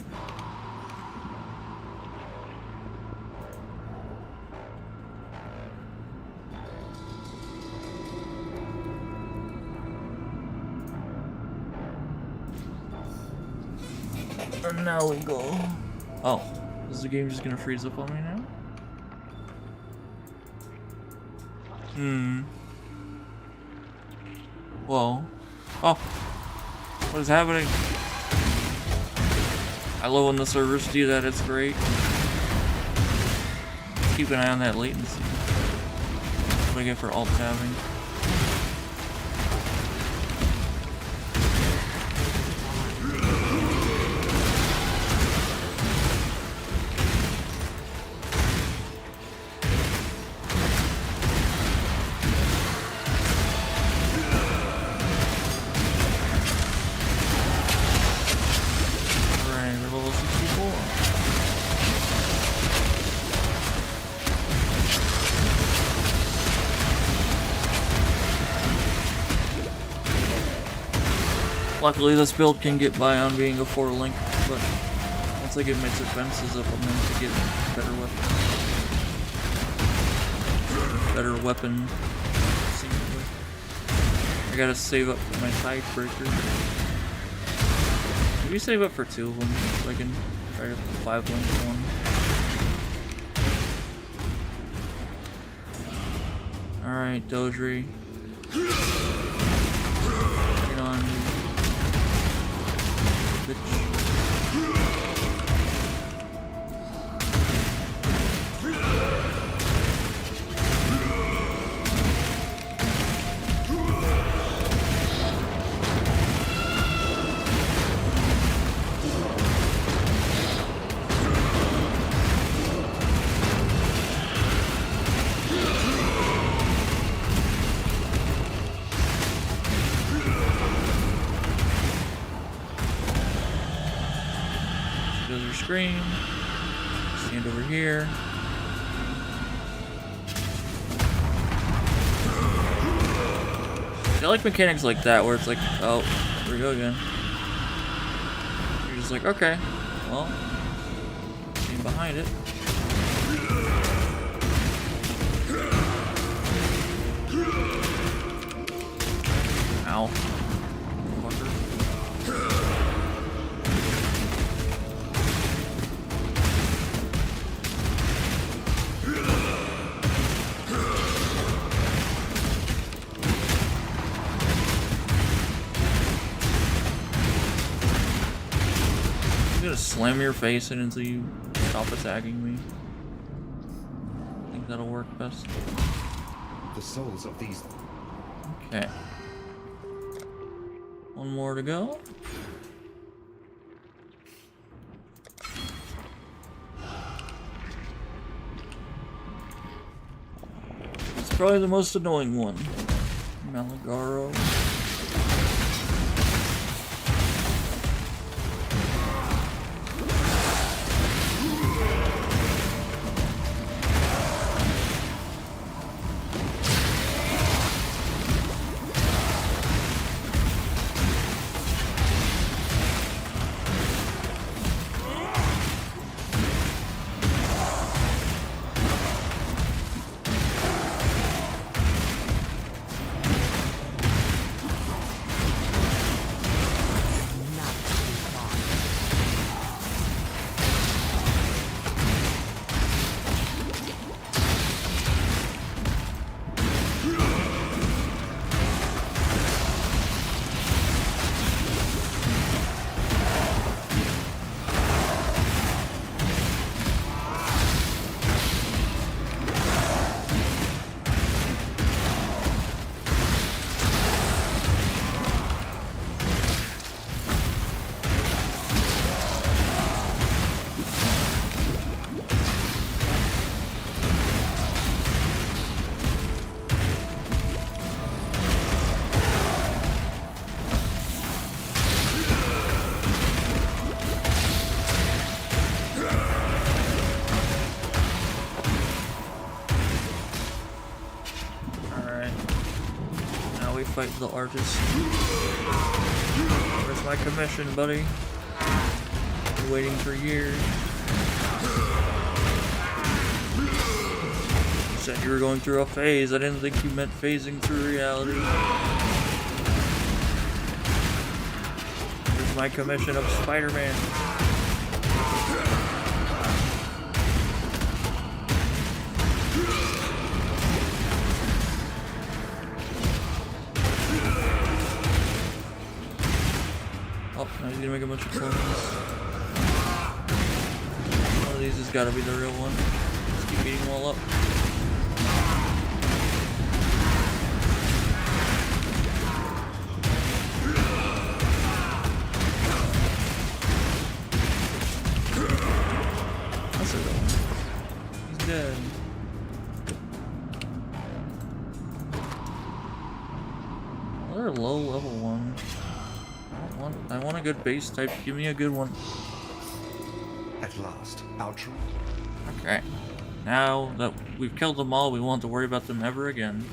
And now we go. Oh, is the game just gonna freeze up on me now? Whoa. Oh. What is happening? I love when the servers do that, it's great. Keep an eye on that latency. What do I get for alt tabbing? Luckily, this build can get by on being a 4-link, but once I get my defenses up, I'm going to get better weapons. Better weapon. Seemingly. I gotta save up for my tiebreaker. Maybe save up for 2 of them so I can try to 5-link one. Alright, Dodri. Get on. Scream. Stand over here. I like mechanics like that where it's like, oh, here we go again. You're just like, okay, well, stand behind it. Ow. Fucker. Slam your face in until you stop attacking me. I think that'll work best. The souls of these. Okay. One more to go. It's probably the most annoying one. Malagaro. fight the artist. Where's my commission, buddy? Been waiting for years. You said you were going through a phase. I didn't think you meant phasing through reality. Here's my commission of Spider-Man. Oh, now he's gonna make a bunch of clones. One of these has gotta be the real one. Let's keep beating them all up. That's it though. He's dead. Another low level one. I want a good base type. Give me a good one. At last, Ultra. Okay. Now that we've killed them all, we won't have to worry about them ever again.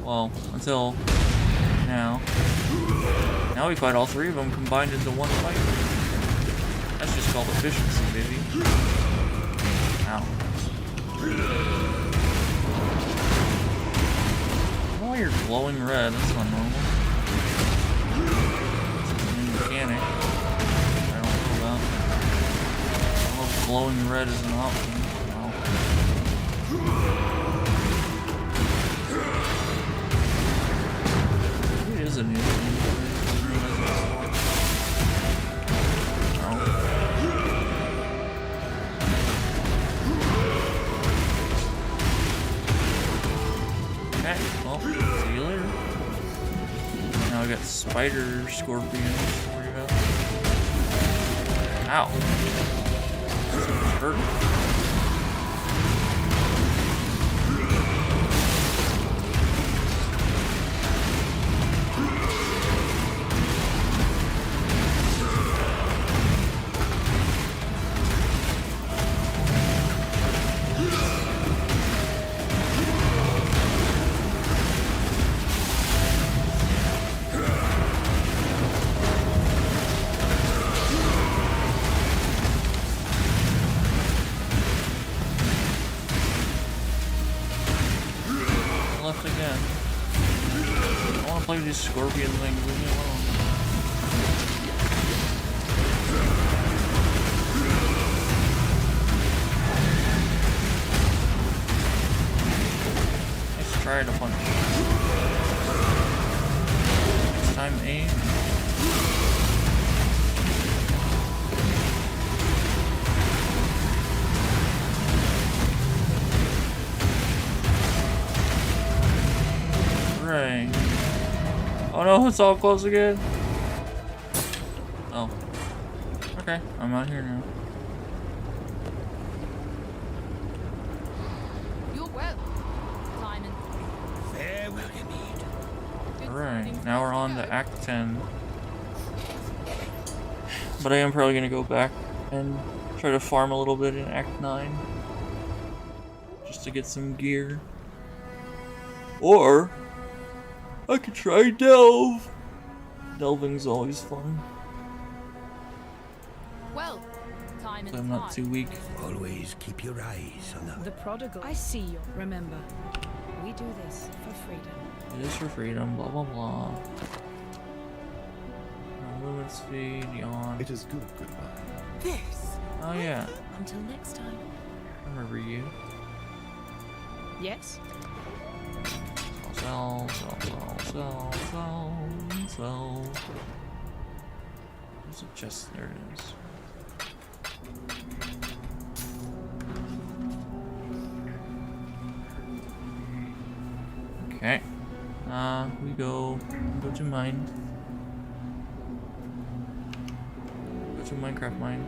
Well, until now. Now we fight all three of them combined into one fight. That's just called efficiency, baby. Ow. Oh, you're glowing red. That's not normal. It's a new mechanic. I don't know about. I don't know if glowing red is an option. No. Maybe it is a new thing. Okay, well, see you later. Now I got spider scorpions to worry about. Ow. That's hurt. Left again. I want to play with these scorpion things. Leave me alone. Let's try to punch. Next time, aim. Hooray. Oh no, it's all close again. Oh. Okay, I'm out here now. You're well, Simon. Fair will you need. Alright, now we're on to Act 10. But I am probably gonna go back and try to farm a little bit in Act 9. Just to get some gear. Or I could try delve. Delving's always fun. Well, Simon's So I'm not too weak. Always keep your eyes on The prodigal. I see you. Remember, we do this for freedom. It is for freedom, blah blah blah. No limits feed, yawn. It is good, goodbye. This. Oh yeah, Until next time. I remember you. Yes? Sell. There's a chest, there it is. Okay. We go to mine. Go to Minecraft mine.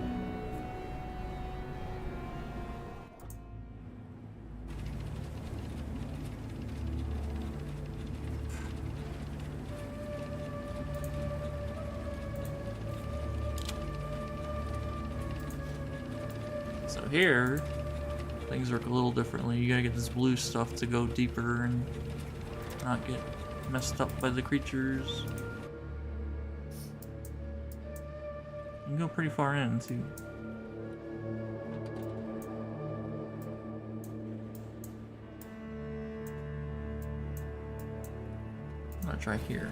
So here things work a little differently. You gotta get this blue stuff to go deeper and not get messed up by the creatures. You can go pretty far in too. I'm gonna try here.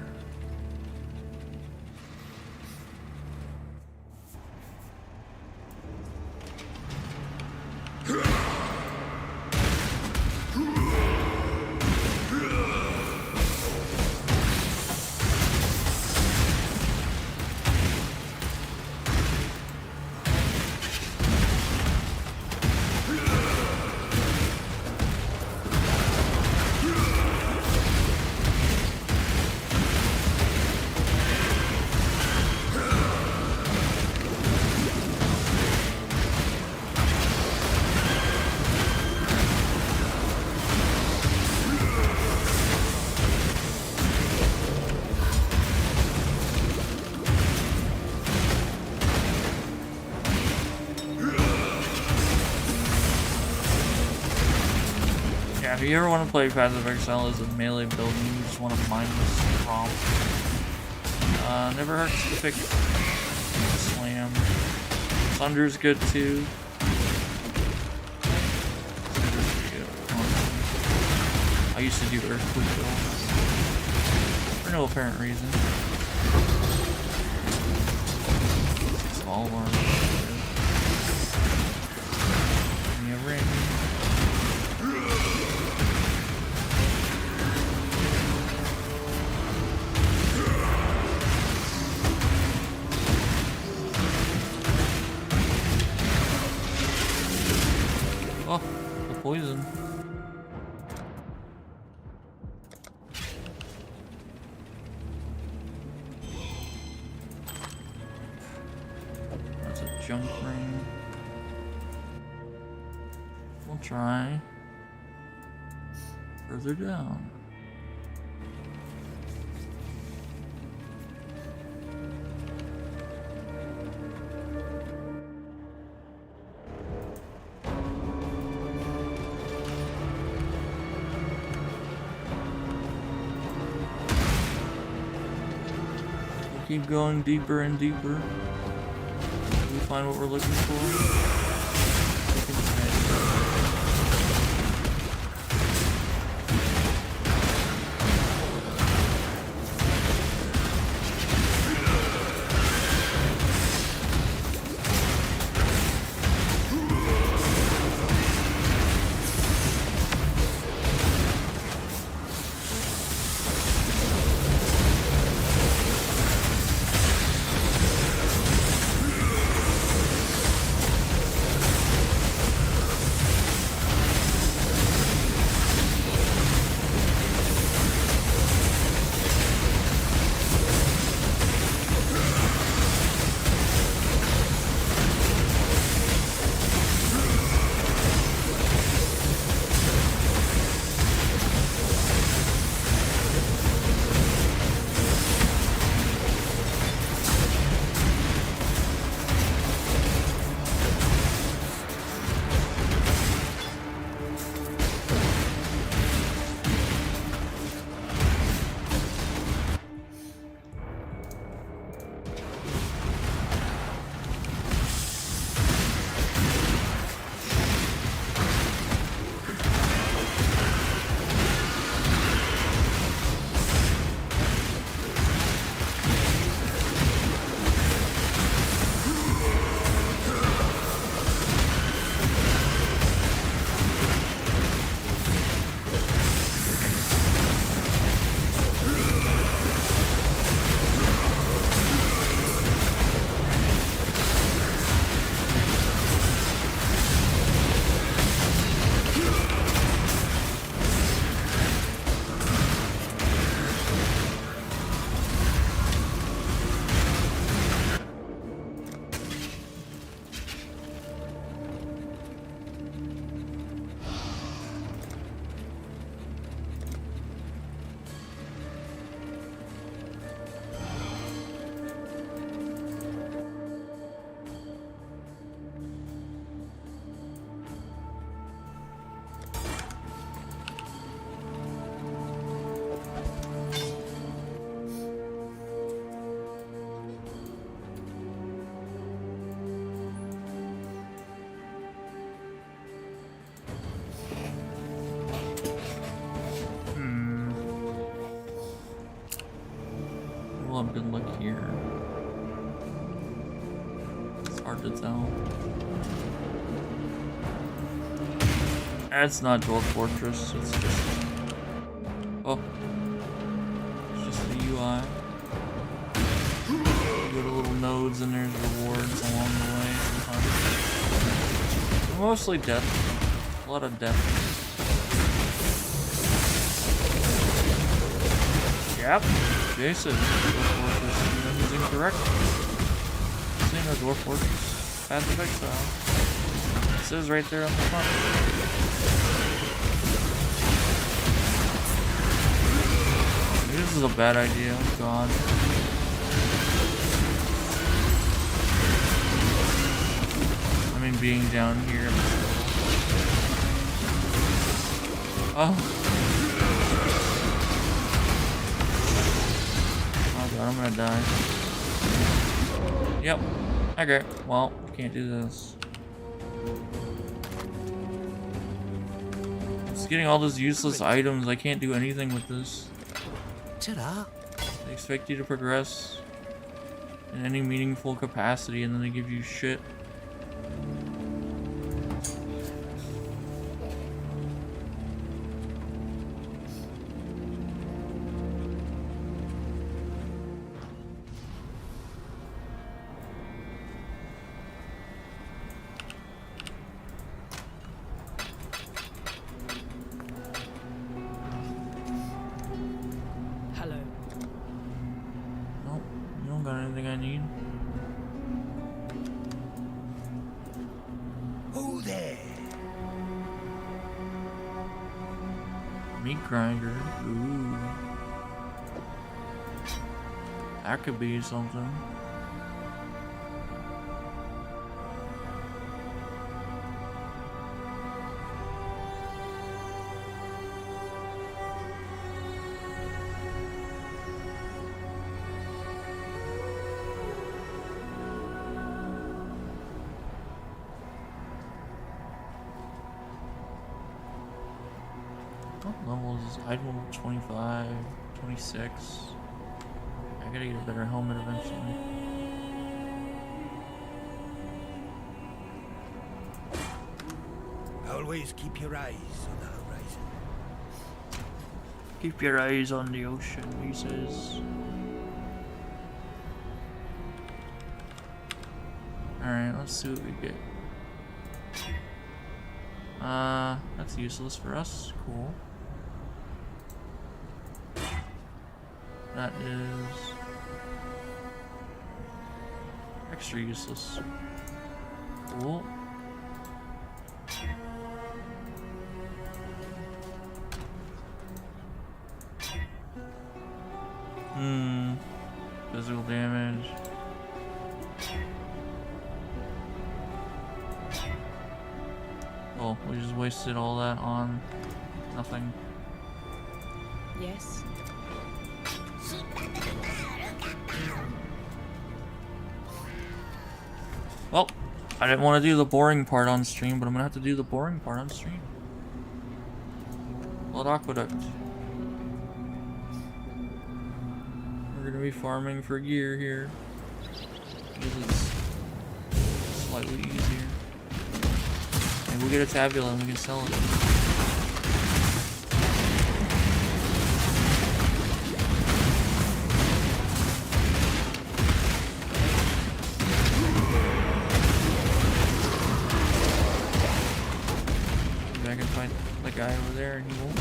Yeah, if you ever want to play Path of Exile as a melee build and you just want a mindless romp, never hurts to pick Slam. Thunder's good too. I used to do Earthquake builds for no apparent reason. Small one. Give me a ring. Oh, the poison. That's a junk ring. We'll try further down. Keep going deeper and deeper until we find what we're looking for. We'll have good luck here. It's hard to tell. It's not Dwarf Fortress, it's just... Oh. It's just the UI. You go to little nodes and there's rewards along the way sometimes. Mostly death. A lot of death. Yep. Jason. Dwarf Fortress. He's incorrect. This ain't no Dwarf Fortress. Path of Exile. It says right there on the front. This is a bad idea. Oh god. I mean, being down here. Oh. Oh god, I'm gonna die. Yep. Okay. Well, can't do this. Just getting all those useless items. I can't do anything with this. Ta-da! They expect you to progress in any meaningful capacity and then they give you shit. Grinder. Ooh. That could be something. What level is this? Item level 25, 26. I gotta get a better helmet eventually. Always keep your eyes on the horizon. Keep your eyes on the ocean, he says. Alright, let's see what we get. That's useless for us. Cool. That is extra useless. Cool. Physical damage. Oh, we just wasted all that on nothing. Yes. Well, I didn't want to do the boring part on stream, but I'm gonna have to do the boring part on stream. Blood Aqueduct. We're gonna be farming for gear here. Because it's slightly easier. And we'll get a tabula and we can sell it. I can find the guy over there and he won't.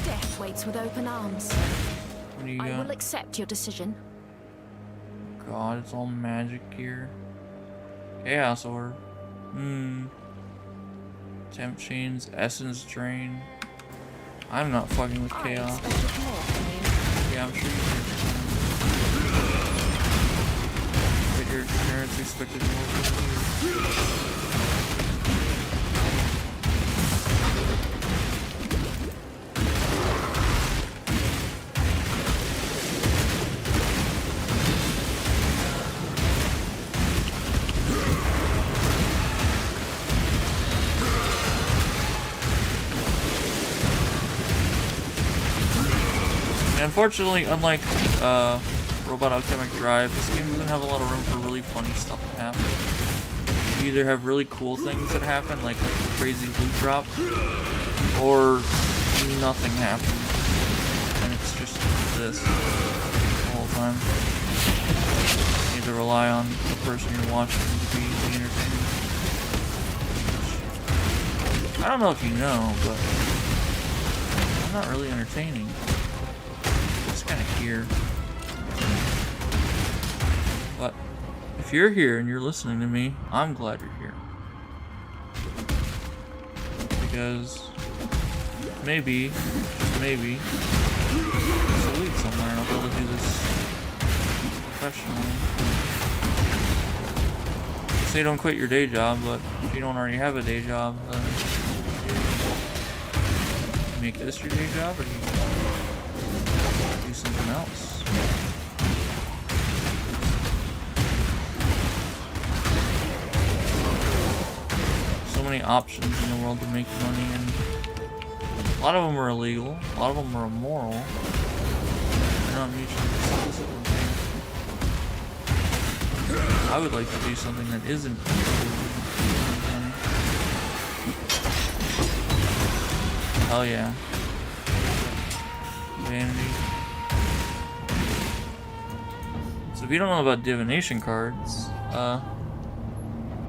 Death waits with open arms. What do you I got? will accept your decision. God, it's all magic here. Chaos Orb. Temp chains, essence drain. I'm not fucking with I chaos. expected more from you. Yeah, I'm sure you did. But your parents expected more from you. Unfortunately, unlike Robot Alchemic Drive, this game doesn't have a lot of room for really funny stuff to happen. You either have really cool things that happen, like a crazy loot drop, or nothing happens. And it's just this the whole time. You need to rely on the person you're watching to be the entertainment. I don't know if you know, but I'm not really entertaining. I'm just kind of here. But if you're here and you're listening to me, I'm glad you're here. Because maybe, just maybe, this will lead somewhere and I'll be able to do this professionally. Say don't quit your day job, but if you don't already have a day job, then you make this your day job, or do you do something else? So many options in the world to make money, and a lot of them are illegal, a lot of them are immoral. They're not mutually exclusive. I would like to do something that isn't. Oh yeah. Vanity. So if you don't know about divination cards,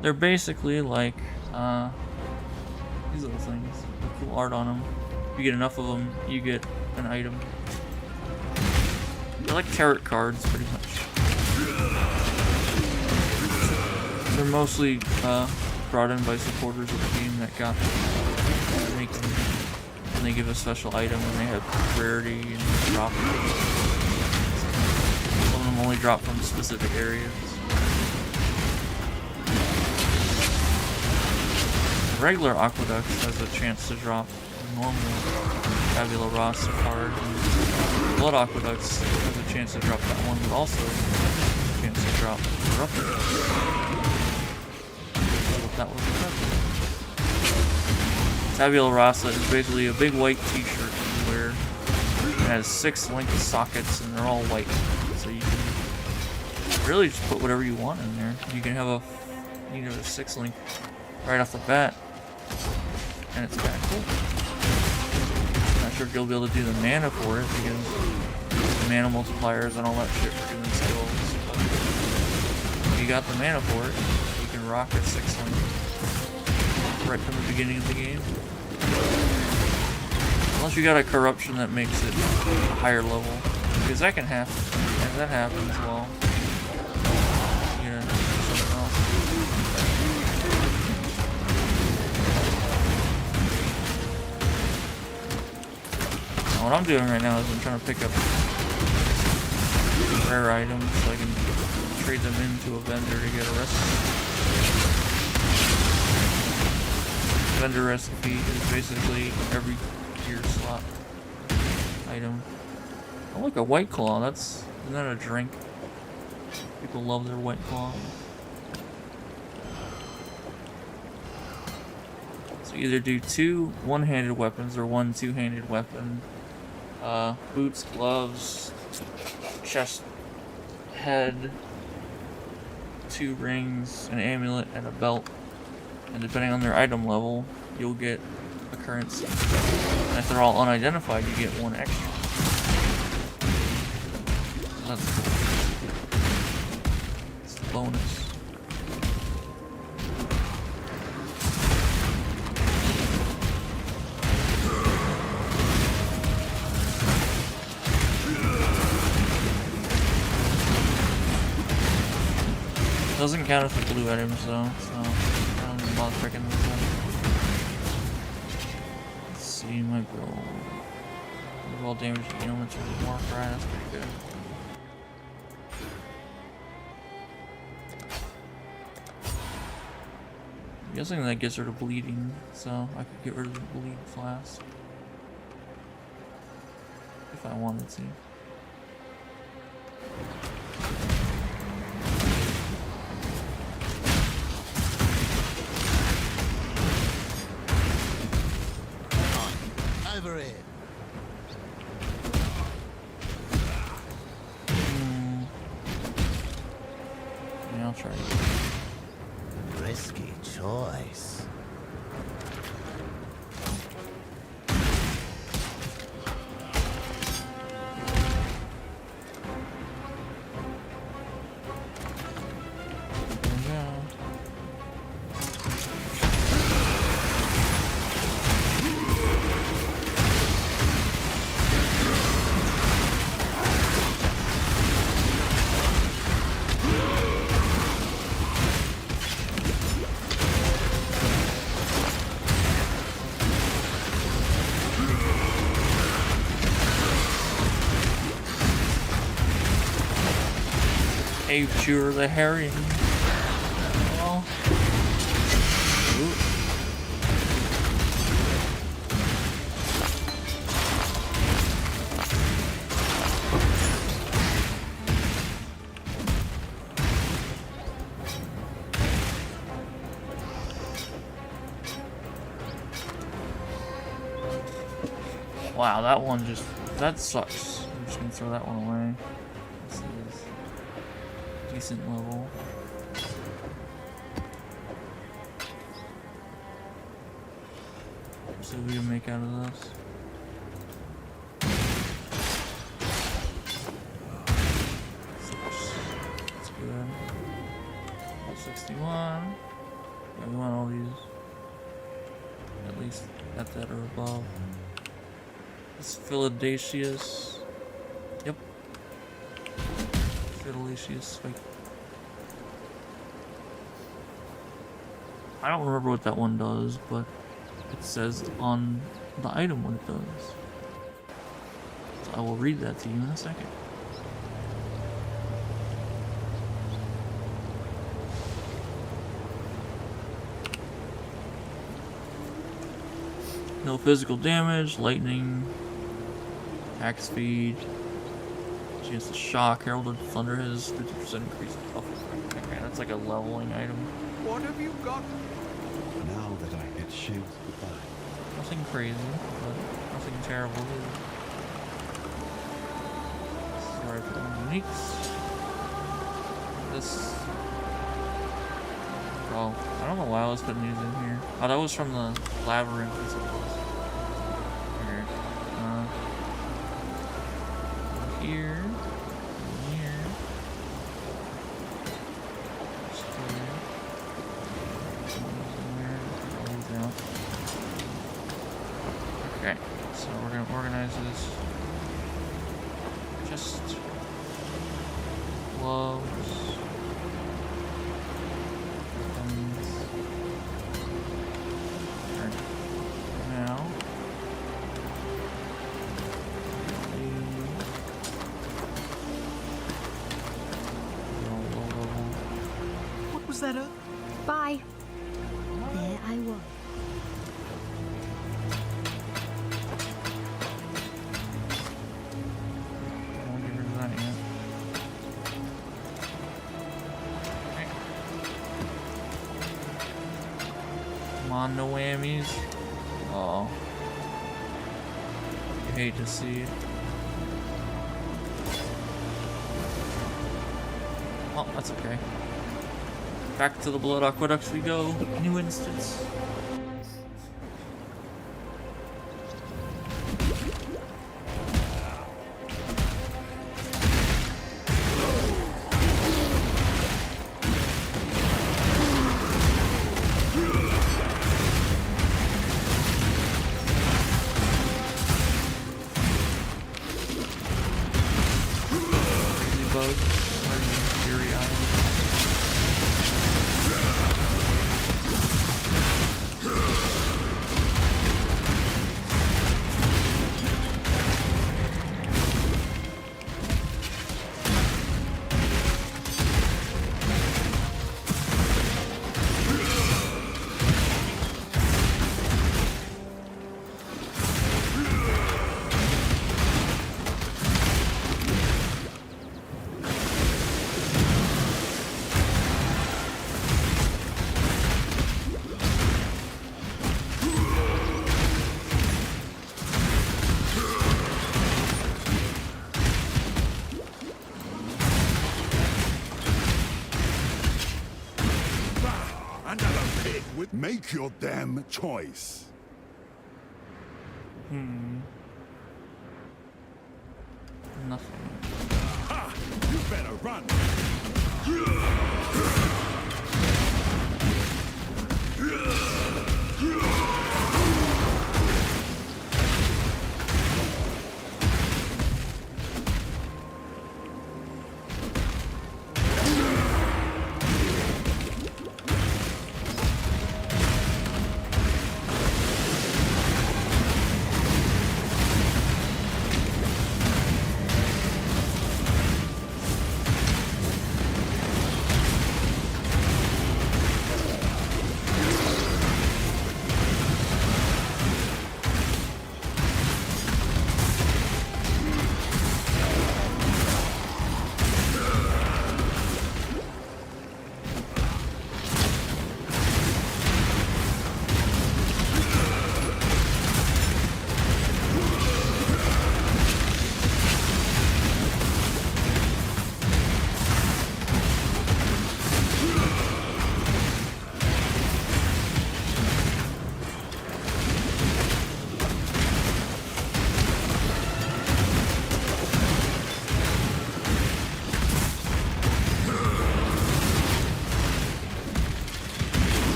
they're basically like these little things with cool art on them. If you get enough of them, you get an item. They're like tarot cards, pretty much. They're mostly brought in by supporters of the game that got to make them. And they give a special item and they have rarity and drop. Some of them only drop from specific areas. Regular Aqueducts has a chance to drop a normal Tabula Rasa card. And Blood Aqueducts has a chance to drop that one, but also a chance to drop Corrupted. That was corrupted. Tabula Rasa is basically a big white t-shirt you wear. It has 6 linked sockets and they're all white. So you can really just put whatever you want in there. You can have a 6 link right off the bat. And it's kind of cool. Not sure if you'll be able to do the mana for it because the mana multipliers and all that shit for doing skills. But if you got the mana for it, you can rock a 6 link right from the beginning of the game. Unless you got a corruption that makes it a higher level. Because that can happen. And that happens, well, something else. Now, what I'm doing right now is I'm trying to pick up rare items so I can trade them into a vendor to get a recipe. Vendor recipe is basically every tier slot item. Oh look, a White Claw. Isn't that a drink? People love their White Claw. So either do 2 one-handed weapons or 1 two-handed weapon. Boots, gloves, chest, head, 2 rings, an amulet, and a belt. And depending on their item level, you'll get a currency. And if they're all unidentified, you get 1 extra. That's cool. It's the bonus. Doesn't count as the blue items though, so I don't even bother picking those up. Let's see my build. Overall damage to ailments or more fry, that's pretty good. I'm guessing that gets rid of bleeding, so I could get rid of the bleed flask. If I wanted to. Over here. choice. Cave chewer the herring. Oh. Ooh. Wow, that sucks. I'm just gonna throw that one away. This is decent level. So we can make out of this. That's good. 61. Yeah, we want all these at least at that or above. It's Philadelphia's. Yep. Philadelphia's. Like, I don't remember what that one does, but it says on the item what it does. So I will read that to you in a second. No physical damage, lightning, attack speed, chance to shock, heralded thunder has 50% increase. Oh, okay, that's like a leveling item. What have you got? Now that I had shaped goodbye. Nothing crazy, but nothing terrible either. Sorry for the uniques. This. Oh, I don't know why I was putting these in here. Oh, that was from the labyrinth. That's what it was. Okay. Here. Here. Just here. All these out. Okay, so we're gonna organize this. Just gloves. Now. What was that? Bye. There I was. Don't get rid of that yet. Okay. Come on, no whammies. Oh. You hate to see it. Well, that's okay. Back to the Blood Aqueducts we go. New instance. Bug. Fury Island. Make your damn choice. Nothing. Ha! You better run.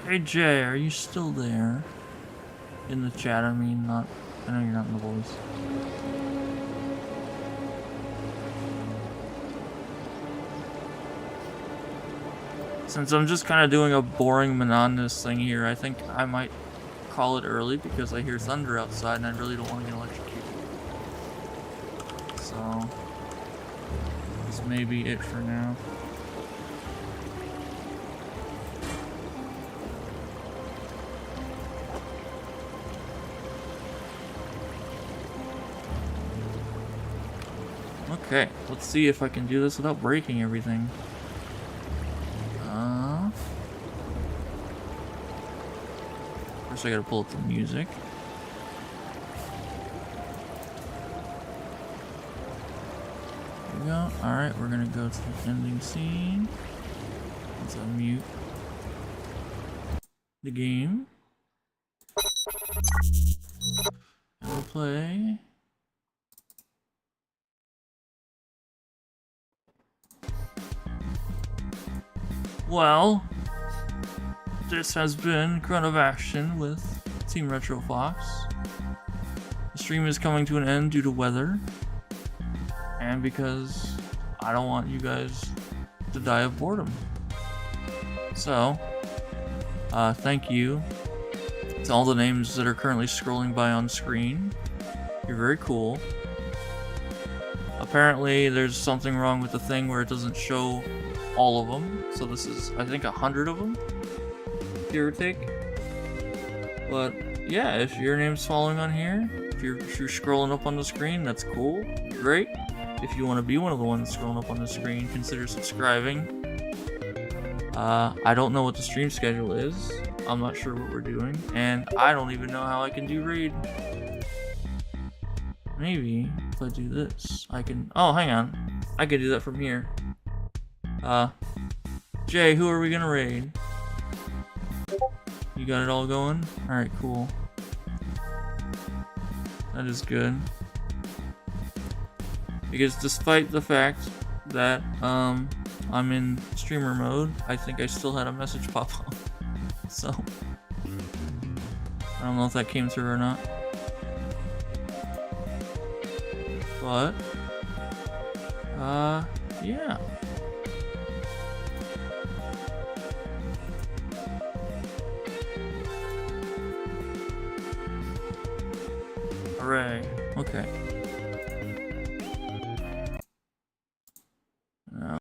Hey Jay, are you still there? In the chat, I mean, not. I know you're not in the voice. Since I'm just kind of doing a boring, monotonous thing here, I think I might call it early because I hear thunder outside and I really don't want to get electrocuted. So, this may be it for now. Okay, let's see if I can do this without breaking everything. First I gotta pull up the music. There we go. Alright, we're gonna go to the ending scene. Let's unmute the game. And we'll play. Well, this has been GruntOfAction with Team Retro Fox. The stream is coming to an end due to weather, and because I don't want you guys to die of boredom. So, thank you to all the names that are currently scrolling by on screen. You're very cool. Apparently, there's something wrong with the thing where it doesn't show all of them, so this is, I think, 100 of them, give or take. But yeah, if your name's following on here, if you're scrolling up on the screen, that's cool, great. If you want to be one of the ones scrolling up on the screen, consider subscribing. I don't know what the stream schedule is, I'm not sure what we're doing, and I don't even know how I can do raid. Maybe if I do this, I can, oh, hang on, I can do that from here. Jay, who are we gonna raid? You got it all going? Alright, cool. That is good. because despite the fact that I'm in streamer mode, I think I still had a message pop up. So I don't know if that came through or not. But yeah. Hooray. Okay.